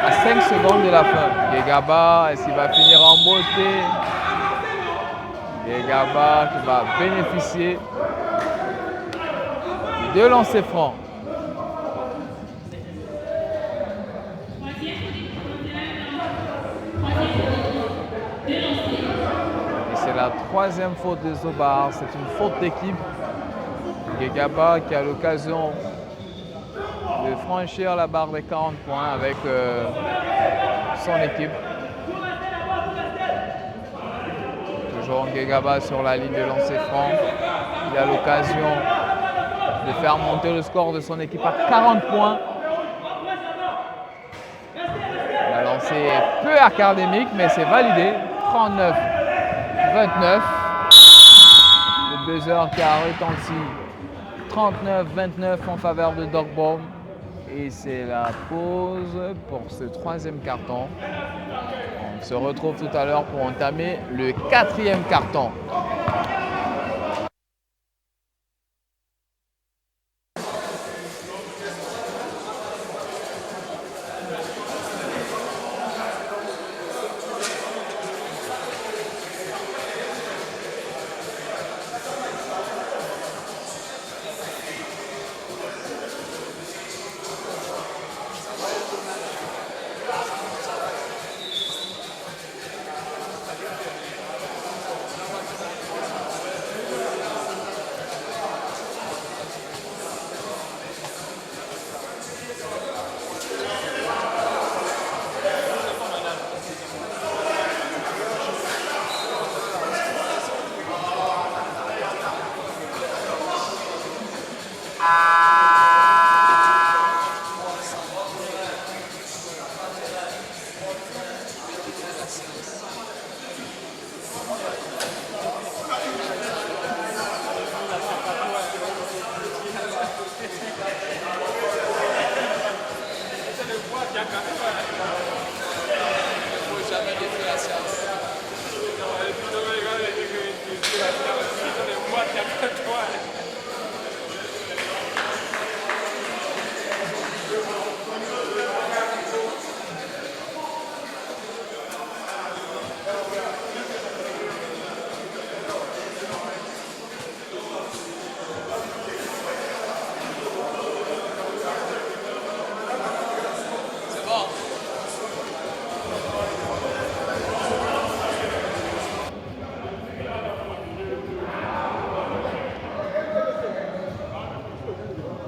à 5 secondes de la fin. Guegaba, est-ce qu'il va finir en beauté? Guegaba qui va bénéficier de 2 lancers francs. La 3e faute de Zobar, c'est une faute d'équipe. Guegaba qui a l'occasion de franchir la barre des 40 points avec son équipe. Toujours Guegaba sur la ligne de lancer franc. Il a l'occasion de faire monter le score de son équipe à 40 points. La lancée est peu académique, mais c'est validé. 39-29. Le buzzer qui a retenti. 39-29 en faveur de Doc Bob. Et c'est la pause pour ce 3e carton. On se retrouve tout à l'heure pour entamer le 4e carton.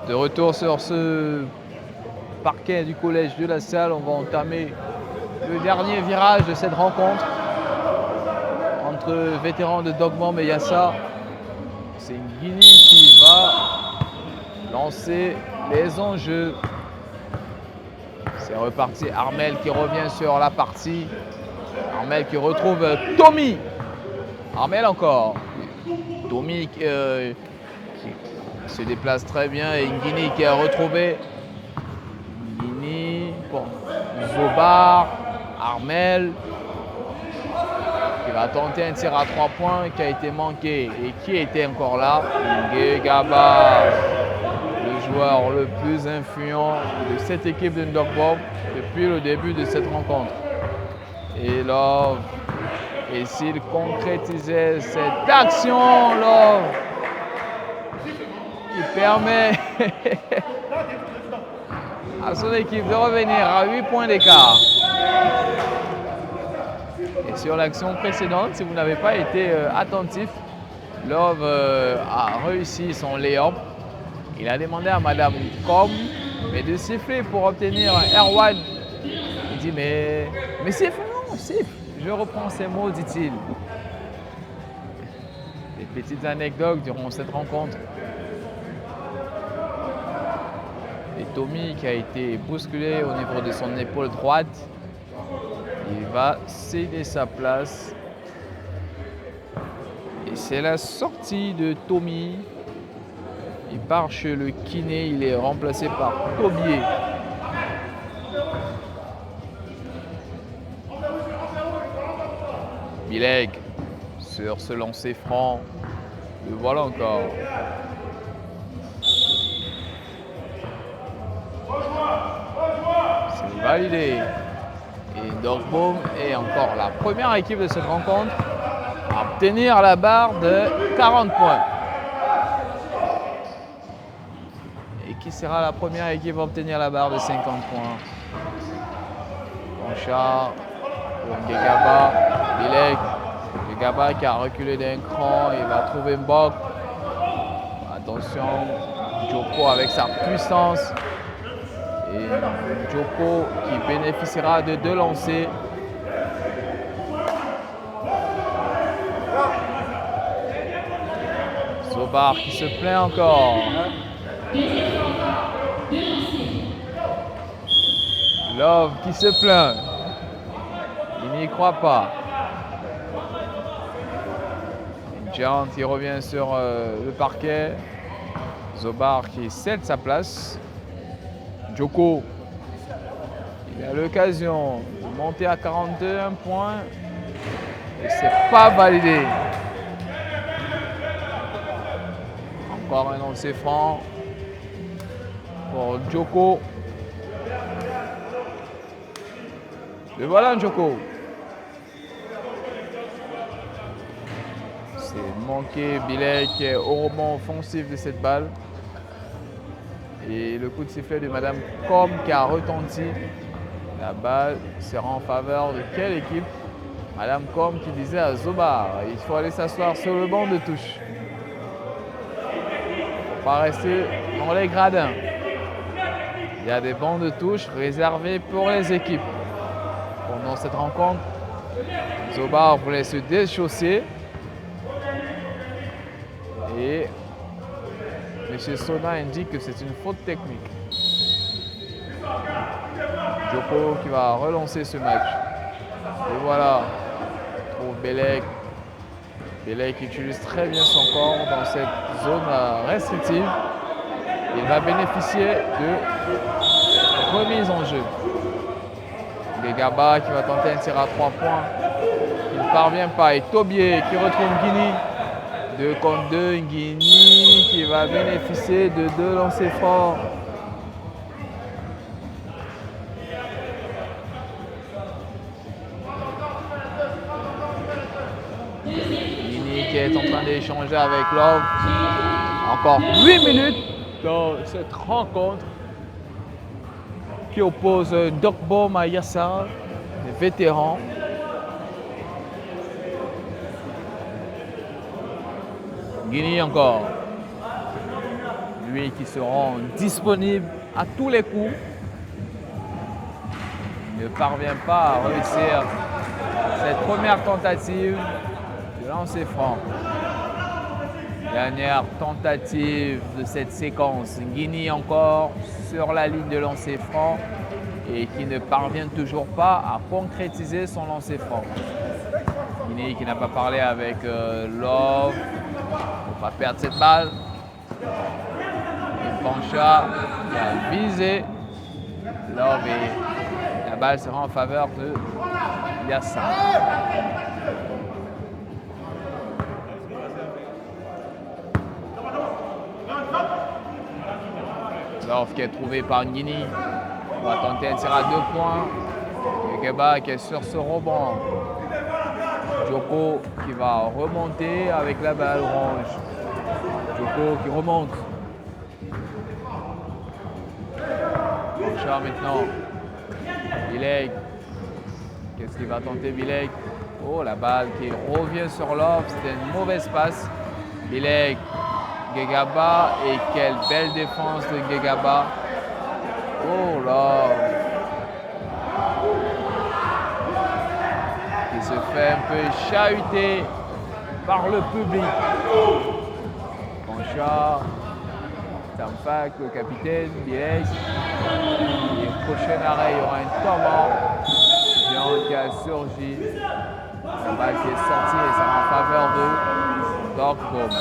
De retour sur ce parquet du collège de La Salle, on va entamer le dernier virage de cette rencontre entre vétérans de Doc Bob et Yassa. C'est Guinée qui va lancer les enjeux. C'est reparti. Armel qui revient sur la partie. Armel qui retrouve Tommy. Armel encore. Tommy qui se déplace très bien. Et Guinée qui a retrouvé. Guinée pour Zobar. Armel qui va tenter un tir à 3 points qui a été manqué. Et qui était encore là? Ngegaba, le joueur le plus influent de cette équipe de Ndokbo depuis le début de cette rencontre. Et Love, et s'il concrétisait cette action, Love, il permet à son équipe de revenir à 8 points d'écart. Et sur l'action précédente, si vous n'avez pas été attentif, Love a réussi son lay-up. Il a demandé à Madame Com de siffler pour obtenir un R1. Il dit mais siffle, non, siffle. Je reprends ces mots, dit-il. Des petites anecdotes durant cette rencontre. Et Tommy qui a été bousculé au niveau de son épaule droite. Il va céder sa place. Et c'est la sortie de Tommy. Il part chez le kiné. Il est remplacé par Tobier. Bilek sur ce lancer franc. Le voilà encore. C'est validé. Et Ndokbo est encore la première équipe de cette rencontre à obtenir la barre de 40 points. Et qui sera la première équipe à obtenir la barre de 50 points? Blanchard, Ngegaba, Bilek. Ngegaba qui a reculé d'un cran, il va trouver Mbok. Attention, Djoko avec sa puissance. Et Djoko qui bénéficiera de 2 lancers. Zobar qui se plaint encore. Love qui se plaint. Il n'y croit pas. Giant qui revient sur le parquet. Zobar qui cède sa place. Djoko, il a l'occasion de monter à 41 points et c'est pas validé. Encore un lancer franc pour Djoko. Le voilà Djoko. C'est manqué. Bilek au rebond offensif de cette balle. Et le coup de sifflet de Madame Com qui a retenti. La balle sera en faveur de quelle équipe? Madame Com qui disait à Zobar, il faut aller s'asseoir sur le banc de touche. Il ne faut pas rester dans les gradins. Il y a des bancs de touche réservés pour les équipes. Pendant cette rencontre, Zobar voulait se déchausser. Et M. Sona indique que c'est une faute technique. Djoko qui va relancer ce match. Et voilà, on trouve Belek. Belek utilise très bien son corps dans cette zone restrictive. Il va bénéficier de remise en jeu. Ngegaba qui va tenter un tir à 3 points. Il ne parvient pas. Et Tobier qui retrouve Guinée. 2 contre 2, Guinée qui va bénéficier de 2 lancers forts. Guinée qui est en train d'échanger avec Love. Encore 8 minutes dans cette rencontre qui oppose Ndokbo Mayassa, les vétérans. Guinée encore. Lui qui se rend disponible à tous les coups. Il ne parvient pas à réussir cette première tentative de lancer franc. Dernière tentative de cette séquence. Nguini encore sur la ligne de lancer franc et qui ne parvient toujours pas à concrétiser son lancer franc. Nguini qui n'a pas parlé avec Love. Il ne faut pas perdre cette balle. Et Pancha qui a visé Love et la balle sera en faveur de Yassa. Love qui est trouvé par Nguini. On va tenter un tir à 2 points. Gegeba qui est sur ce rebond. Djoko qui va remonter avec la balle orange. Djoko qui remonte. Pancha maintenant. Bilek. Qu'est-ce qu'il va tenter Bilek? Oh, la balle qui revient sur Love. C'était une mauvaise passe. Bilek. Gegaba et quelle belle défense de Gegaba. Oh là. Il se fait un peu chahuter par le public. Pancha, Tamfak, le capitaine, Bilek. Et au prochain arrêt, il y aura un temps mort. Géant qui a surgi. La balle qui est sortie et ça en faveur de Doc Boom.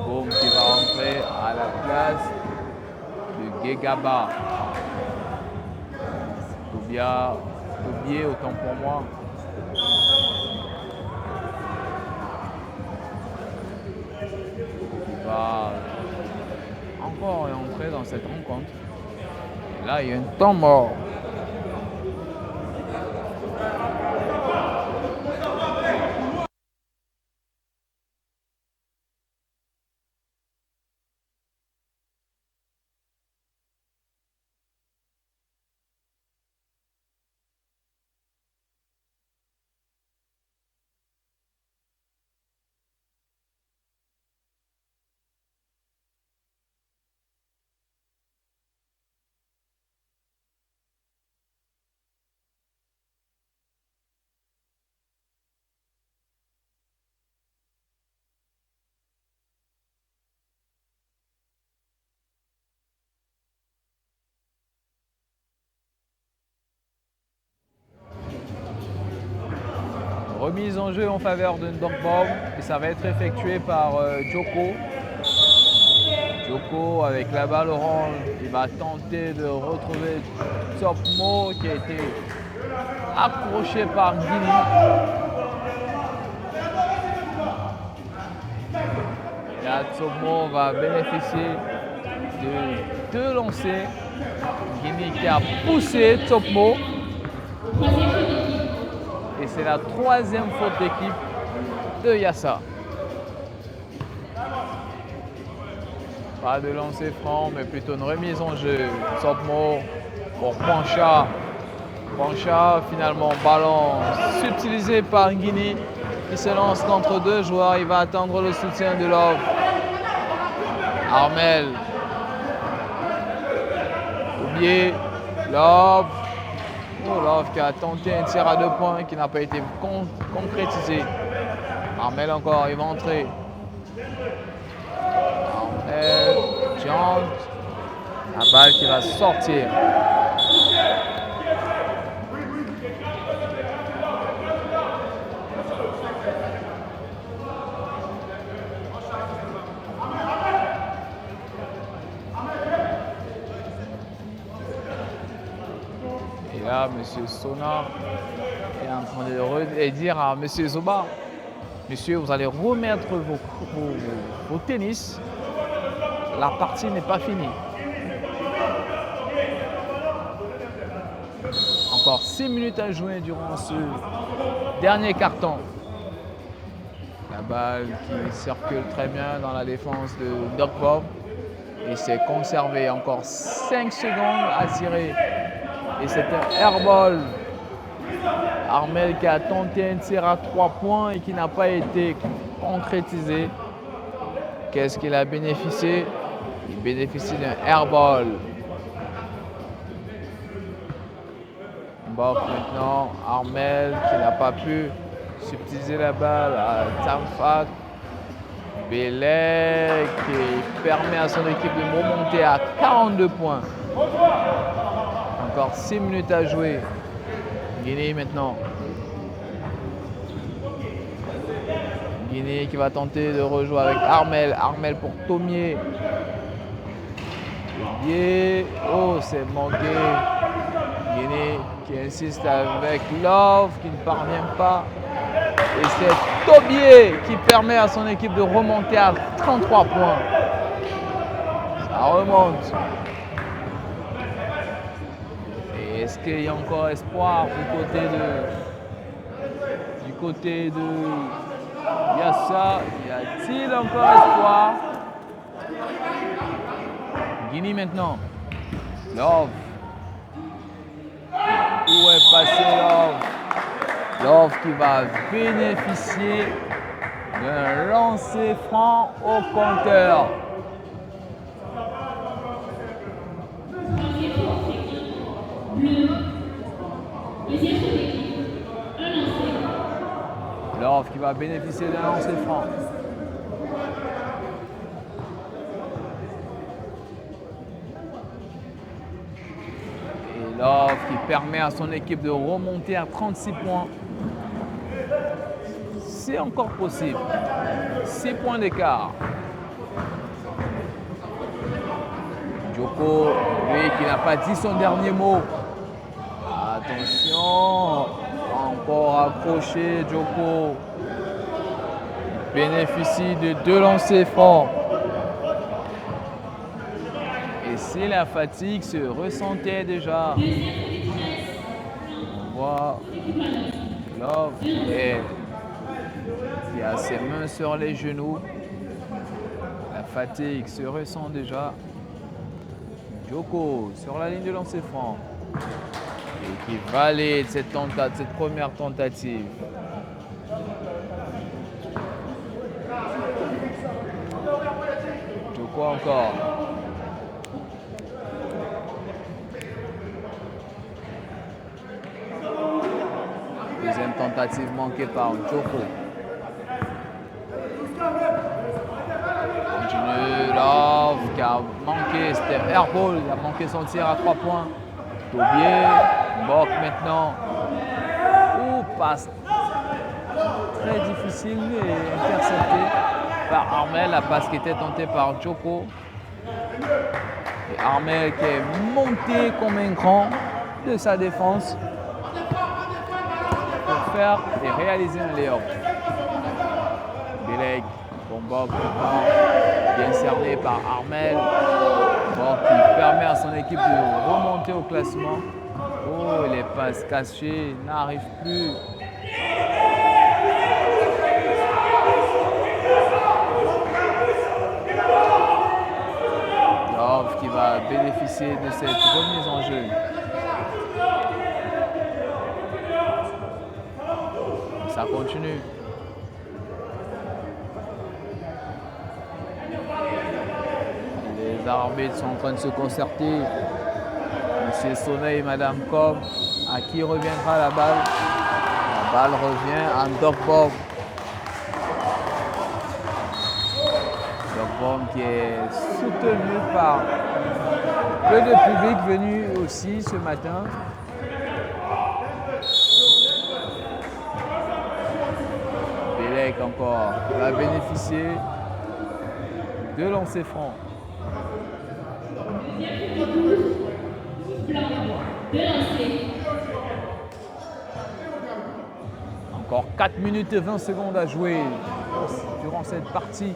Boom qui va rentrer à la place de Gegaba. Oublié, autant pour moi. Qui va encore entrer dans cette rencontre. Et là, il y a un temps mort. Remise en jeu en faveur de Ndokbom et ça va être effectué par Djoko. Djoko avec la balle orange, il va tenter de retrouver Tsopmo qui a été accroché par Nguini. Et là, Tsopmo va bénéficier de 2 lancers. Nguini qui a poussé Tsopmo. Et c'est la 3e faute d'équipe de Yassa. Pas de lancer franc, mais plutôt une remise en jeu. Tsopmo pour Pancha. Pancha, finalement, ballon subtilisé par Nguini. Il se lance contre 2 joueurs. Il va attendre le soutien de Love. Armel. Oublié. Love. Oh, Love qui a tenté un tir à 2 points qui n'a pas été concrétisé. Armel encore, il va entrer. Armel, Jean. La balle qui va sortir. Et là, M. Sona est en train de dire à M. Zoba, monsieur, vous allez remettre vos tennis. La partie n'est pas finie. Encore 6 minutes à jouer durant ce dernier carton. La balle qui circule très bien dans la défense de Doc Bob. Et c'est conservé. Encore 5 secondes à tirer. Et c'est un airball. Armel qui a tenté un tir à 3 points et qui n'a pas été concrétisé. Qu'est-ce qu'il a bénéficié? Il bénéficie d'un airball. Bob maintenant, Armel qui n'a pas pu subtiliser la balle à Tamfak. Belek qui permet à son équipe de remonter à 42 points. Encore 6 minutes à jouer. Guinée maintenant. Guinée qui va tenter de rejouer avec Armel. Armel pour Tomier. Tomier. Oh, c'est manqué. Guinée qui insiste avec Love qui ne parvient pas. Et c'est Tobier qui permet à son équipe de remonter à 33 points. Ça remonte. Et est-ce qu'il y a encore espoir du côté de Yassa? Y a-t-il encore espoir? Guinée maintenant. Love. Où est passé Love? Love qui va bénéficier d'un lancer franc au compteur. Love qui va bénéficier d'un lancer franc. Et Love qui permet à son équipe de remonter à 36 points. C'est encore possible. 6 points d'écart. Djoko, lui qui n'a pas dit son dernier mot. Attention, encore accroché Djoko. Il bénéficie de 2 lancers francs. Et si la fatigue se ressentait déjà, on voit Love qui a ses mains sur les genoux. La fatigue se ressent déjà. Djoko sur la ligne de lancer franc. Et qui valide cette première tentative. Djoko encore. Deuxième tentative manquée par Djoko. Continue Love qui a manqué, c'était airball, il a manqué son tir à 3 points. Tobier, Bok maintenant. Passe très difficile et interceptée par Armel. La passe qui était tentée par Djoko. Et Armel qui est monté comme un grand de sa défense pour faire et réaliser un layup. Belek pour Bok maintenant, bien cerné par Armel. Bok qui permet à son équipe de remonter au classement. Oh, les passes cachées n'arrivent plus. Love qui va bénéficier de cette remise en jeu. Ça continue. Les arbitres sont en train de se concerter. Monsieur Sommeil et Madame Com, à qui reviendra la balle? La balle revient à Doc Bob. Doc Bob qui est soutenu par peu de public venu aussi ce matin. Belek encore va bénéficier de lancers francs. Encore 4 minutes et 20 secondes à jouer durant cette partie.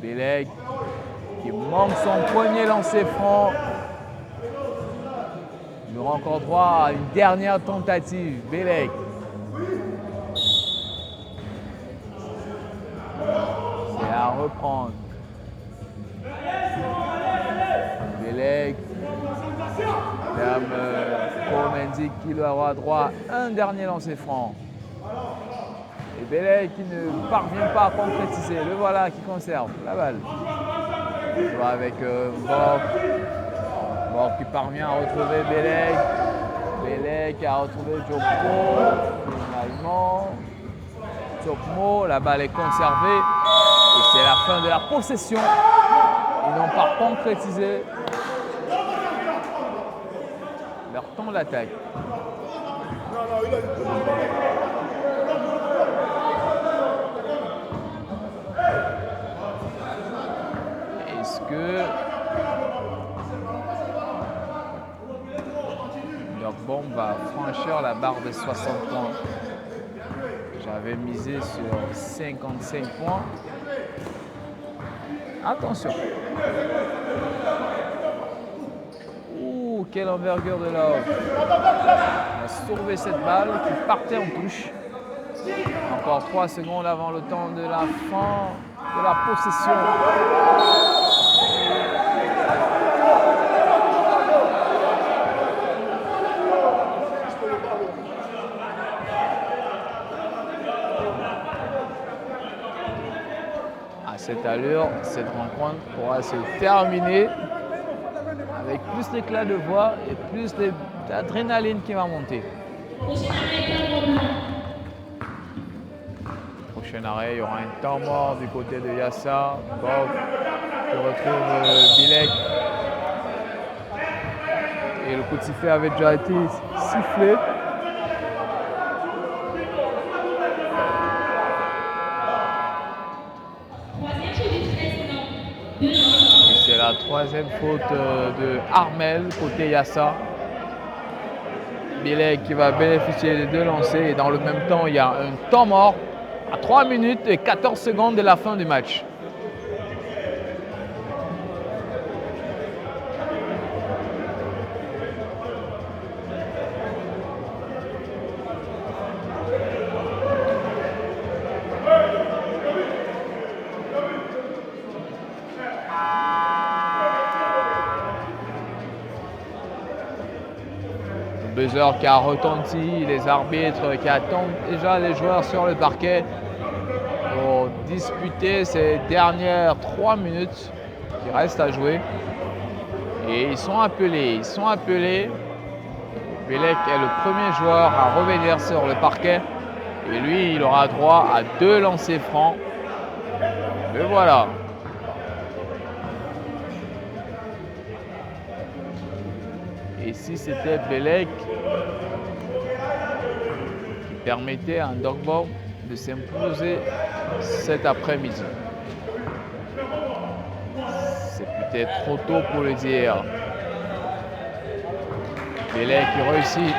Belek qui manque son premier lancer franc. Il aura encore droit à une dernière tentative. Belek. C'est à reprendre. Belek. Madame indique qu'il aura droit à un dernier lancer franc. Et Belek qui ne parvient pas à concrétiser. Le voilà qui conserve la balle. On va avec Bok. Bok qui parvient à retrouver Belek. Belek a retrouvé Djoko. Finalement, Tokmo, la balle est conservée et c'est la fin de la possession. Ils n'ont pas concrétisé leur temps d'attaque. Est-ce que Dogbom va franchir la barre de 60 points? J'avais misé sur 55 points. Attention. Ouh, quelle envergure de là. On a sauvé cette balle qui partait en touche. Encore 3 secondes avant le temps de la fin de la possession. À cette allure, cette rencontre pourra se terminer avec plus d'éclat de voix et plus d'adrénaline qui va monter. Prochain arrêt, il y aura un temps mort du côté de Yassa. Bob qui retrouve Bilek. Et le coup de sifflet avait déjà été sifflé. C'est la troisième faute de Armel côté Yassa. Bilek qui va bénéficier des 2 lancers et dans le même temps il y a un temps mort à 3 minutes et 14 secondes de la fin du match. Buzzer qui a retenti, les arbitres qui attendent déjà les joueurs sur le parquet pour disputer ces dernières 3 minutes qui restent à jouer. Et ils sont appelés. Bilek est le premier joueur à revenir sur le parquet et lui, il aura droit à 2 lancers francs. Et voilà. Et si c'était Bilek qui permettait à un Dogbom de s'imposer cet après-midi. C'est peut-être trop tôt pour le dire. Bilek qui réussit.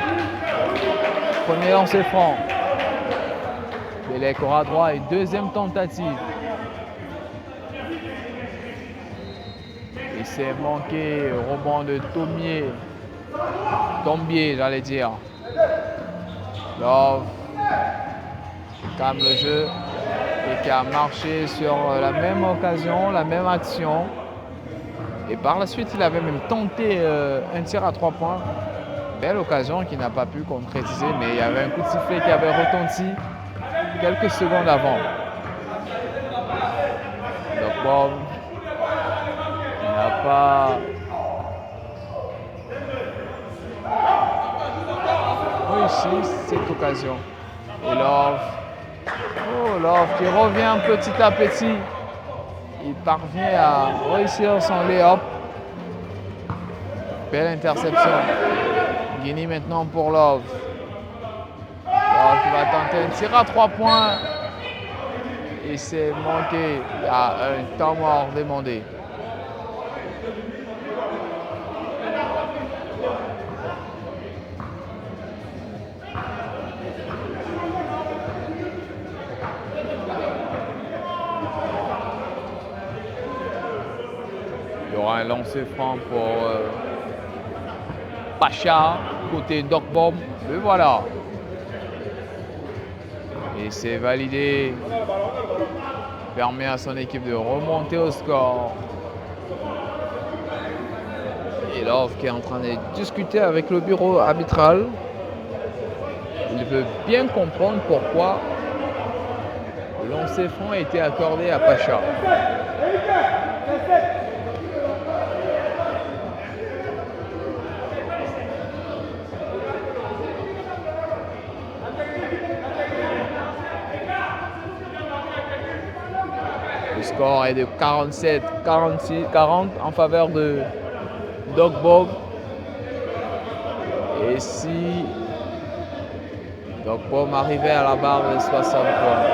Premier lancer franc. Bilek aura droit à une deuxième tentative. Et c'est manqué, rebond de Tombier, j'allais dire. Love qui calme le jeu et qui a marché sur la même occasion, la même action. Et par la suite, il avait même tenté un tir à 3 points. Belle occasion qu'il n'a pas pu concrétiser, mais il y avait un coup de sifflet qui avait retenti quelques secondes avant. Donc Bob n'a pas réussi cette occasion. Et Love, Love qui revient petit à petit. Il parvient à réussir son lay-up. Belle interception. Guinée maintenant pour Love. Love qui va tenter un tir à 3 points. Et c'est manqué. Il y a un temps mort demandé. Il y aura un lancer franc pour Pacha, côté Dogbom. Et voilà. Et c'est validé. Permet à son équipe de remonter au score. Et Love qui est en train de discuter avec le bureau arbitral. Il veut bien comprendre pourquoi le lancer franc a été accordé à Pacha. Le score est de 47, 46, 40 en faveur de Dogbob. Et si Dogbob arrivait à la barre de 60 points,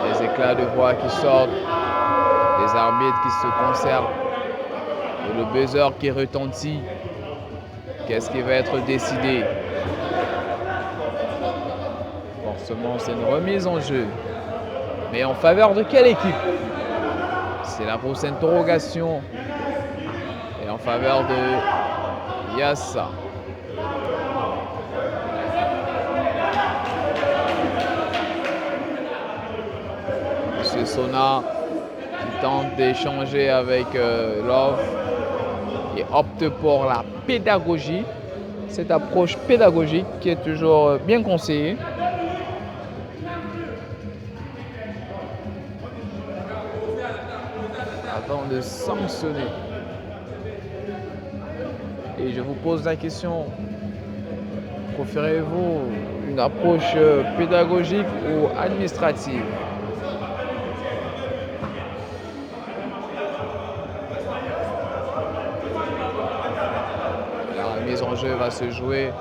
les éclats de voix qui sortent, les arbitres qui se conservent, et le buzzer qui retentit. Qu'est-ce qui va être décidé? Forcément, c'est une remise en jeu. Mais en faveur de quelle équipe? C'est la grosse interrogation. Et en faveur de Yassa. Monsieur Sona qui tente d'échanger avec Love et opte pour la pédagogie. Cette approche pédagogique qui est toujours bien conseillée. Avant de sanctionner. Et je vous pose la question, préférez-vous une approche pédagogique ou administrative? La mise en jeu va se jouer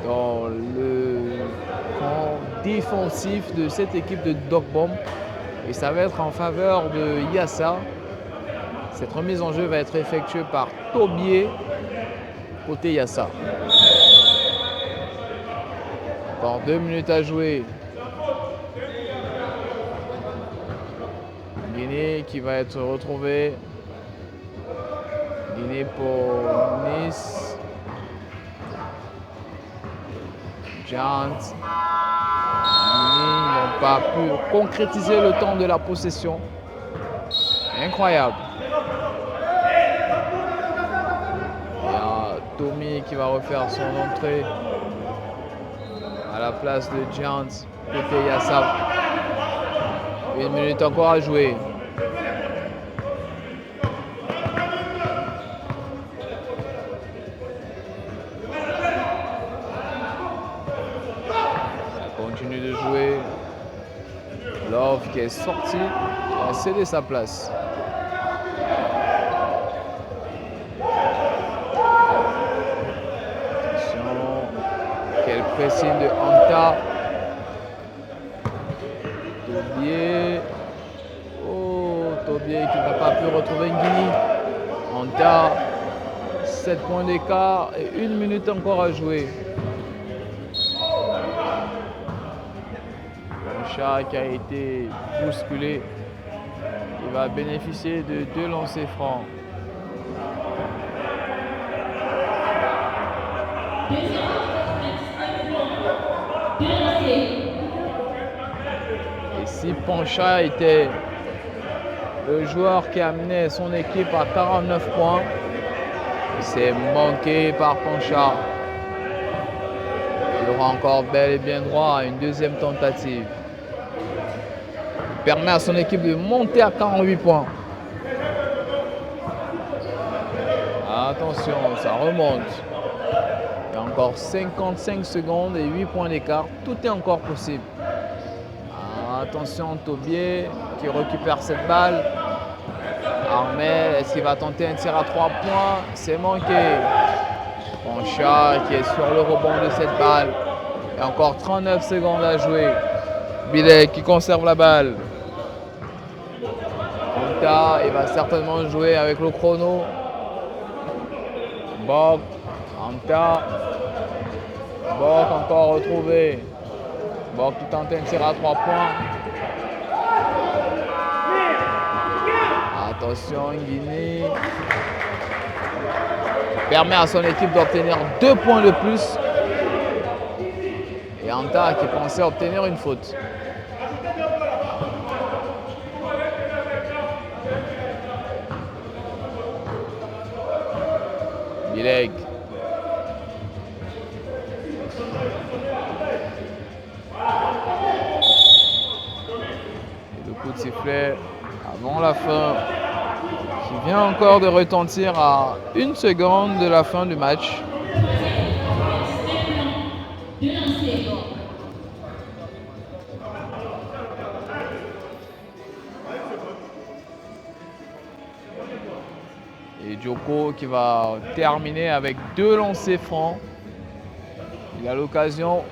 dans le camp défensif de cette équipe de Dogbob et ça va être en faveur de Yassa. Cette remise en jeu va être effectuée par Tobier côté Yassa. Encore 2 minutes à jouer. Guinée qui va être retrouvée. Guinée pour Nice. Giants. Guinée n'ont pas pu concrétiser le temps de la possession. Incroyable. Tommy qui va refaire son entrée à la place de Giants côté Yassa. 1 minute encore à jouer. Ça continue de jouer. Love qui est sorti, qui a cédé sa place. Pressing de Anta. Tobier. Oh, Tobier qui n'a pas pu retrouver Guinée. Anta. 7 points d'écart et 1 minute encore à jouer. Poncha qui a été bousculé. Il va bénéficier de 2 lancers francs. Et si Poncha était le joueur qui amenait son équipe à 49 points, c'est manqué par Poncha. Il aura encore bel et bien droit à une deuxième tentative. Il permet à son équipe de monter à 48 points. Attention, ça remonte. Il y a encore 55 secondes et 8 points d'écart. Tout est encore possible. Attention, Tobier qui récupère cette balle. Armel, est-ce qu'il va tenter un tir à 3 points? C'est manqué. Poncha qui est sur le rebond de cette balle. Il y a encore 39 secondes à jouer. Bilek qui conserve la balle. Anta, il va certainement jouer avec le chrono. Bok, Anta. Bok encore retrouvé. Bok qui tente un tir à 3 points. Attention, Guinée. Permet à son équipe d'obtenir 2 points de plus. Et Anta qui pensait obtenir une faute. Bilek. Et le coup de sifflet avant la fin qui vient encore de retentir à 1 seconde de la fin du match. Et Djoko qui va terminer avec 2 lancers francs. Il a l'occasion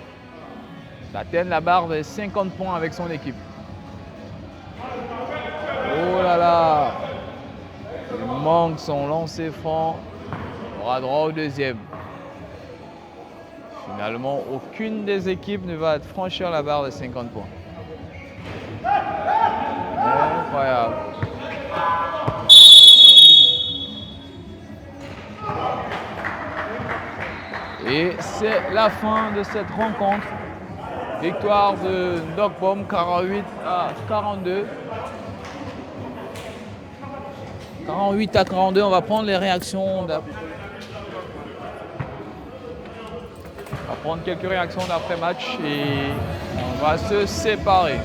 d'atteindre la barre des 50 points avec son équipe. Oh là là! Il manque son lancer franc. Il aura droit au deuxième. Finalement, aucune des équipes ne va franchir la barre des 50 points. Incroyable. Et c'est la fin de cette rencontre. Victoire de Ndokbom, 48-42. 48-42, on va prendre les réactions. On va prendre quelques réactions d'après-match et on va se séparer.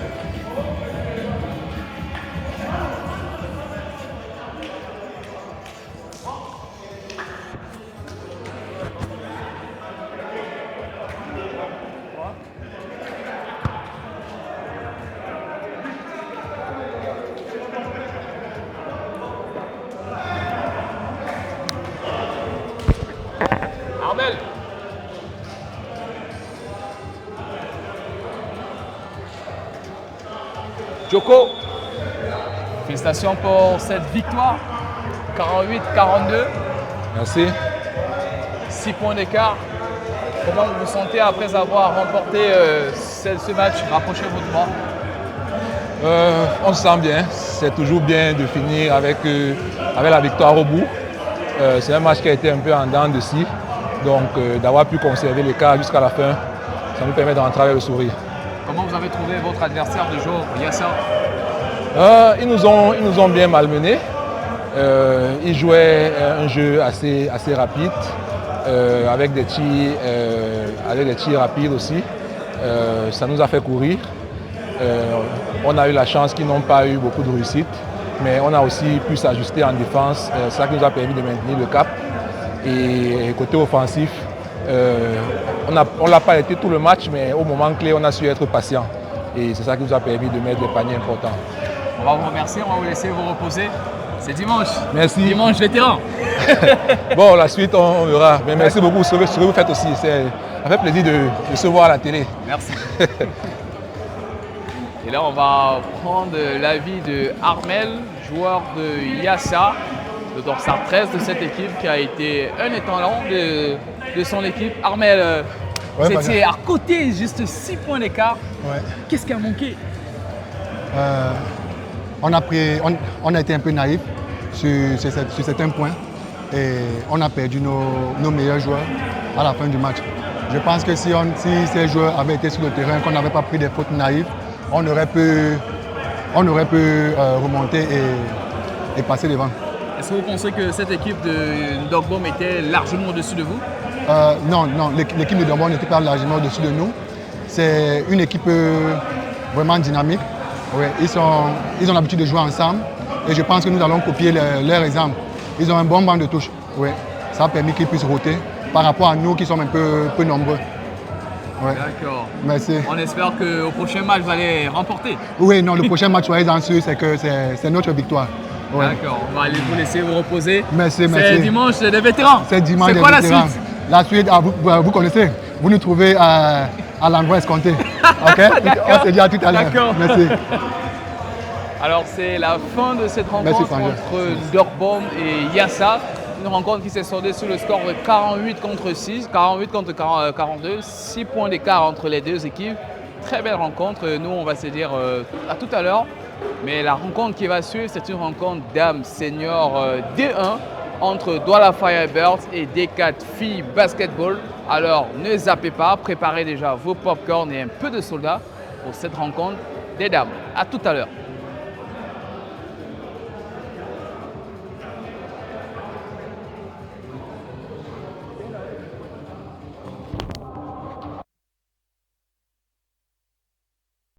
Armel. Djoko, félicitations pour cette victoire, 48-42. Merci. 6 points d'écart. Comment vous vous sentez après avoir remporté ce match? Rapprochez-vous de moi. On se sent bien. C'est toujours bien de finir avec la victoire au bout. C'est un match qui a été un peu en dents de scie. Donc d'avoir pu conserver l'écart jusqu'à la fin, ça nous permet de rentrer avec le sourire. Comment vous avez trouvé votre adversaire de jour, Yassa? Ils nous ont bien malmenés. Ils jouaient un jeu assez rapide, avec des tirs rapides aussi. Ça nous a fait courir. On a eu la chance qu'ils n'ont pas eu beaucoup de réussite, mais on a aussi pu s'ajuster en défense. C'est ça qui nous a permis de maintenir le cap. Et côté offensif, on ne l'a pas été tout le match, mais au moment clé, on a su être patient. Et c'est ça qui nous a permis de mettre des paniers importants. On va vous remercier, on va vous laisser vous reposer. C'est dimanche. Merci. Dimanche vétéran. Bon, la suite, on verra. Mais merci beaucoup ce que vous faites aussi. Ça fait plaisir de se voir à la télé. Merci. Et là, on va prendre l'avis de Armel, joueur de Yassa, le dorsal 13 de cette équipe qui a été un étalon de son équipe. Armel, vous étiez à côté, juste 6 points d'écart. Ouais. Qu'est-ce qui a manqué? On a été un peu naïf sur certains points et on a perdu nos meilleurs joueurs à la fin du match. Je pense que si ces joueurs avaient été sur le terrain, qu'on n'avait pas pris des fautes naïves, on aurait pu remonter et passer devant. Est-ce que vous pensez que cette équipe de Ndokbom était largement au-dessus de vous? Non, l'équipe de Ndokbom n'était pas largement au-dessus de nous. C'est une équipe vraiment dynamique. Ouais, ils ont l'habitude de jouer ensemble et je pense que nous allons copier leur exemple. Ils ont un bon banc de touche. Ouais. Ça a permis qu'ils puissent roter par rapport à nous qui sommes un peu nombreux. Ouais. D'accord. Merci. On espère qu'au prochain match, vous allez remporter. Oui, non, le prochain match, soyez en sûr, c'est notre victoire. Ouais. D'accord, on va aller vous laisser vous reposer. Merci. C'est dimanche des vétérans. C'est dimanche des vétérans. C'est quoi la suite? La suite, vous connaissez, vous nous trouvez à l'endroit escompté. Ok. On se dit à tout à l'heure. D'accord. Merci. Alors c'est la fin de cette rencontre entre Ndokbom et Yassa. Une rencontre qui s'est soldée sur le score de 48 contre 6, 48 contre 42, 6 points d'écart entre les deux équipes. Très belle rencontre. Nous, on va se dire à tout à l'heure. Mais la rencontre qui va suivre, c'est une rencontre dames senior D1 entre Douala Firebirds et D4 filles basketball. Alors ne zappez pas, préparez déjà vos popcorn et un peu de soda pour cette rencontre des dames. À tout à l'heure.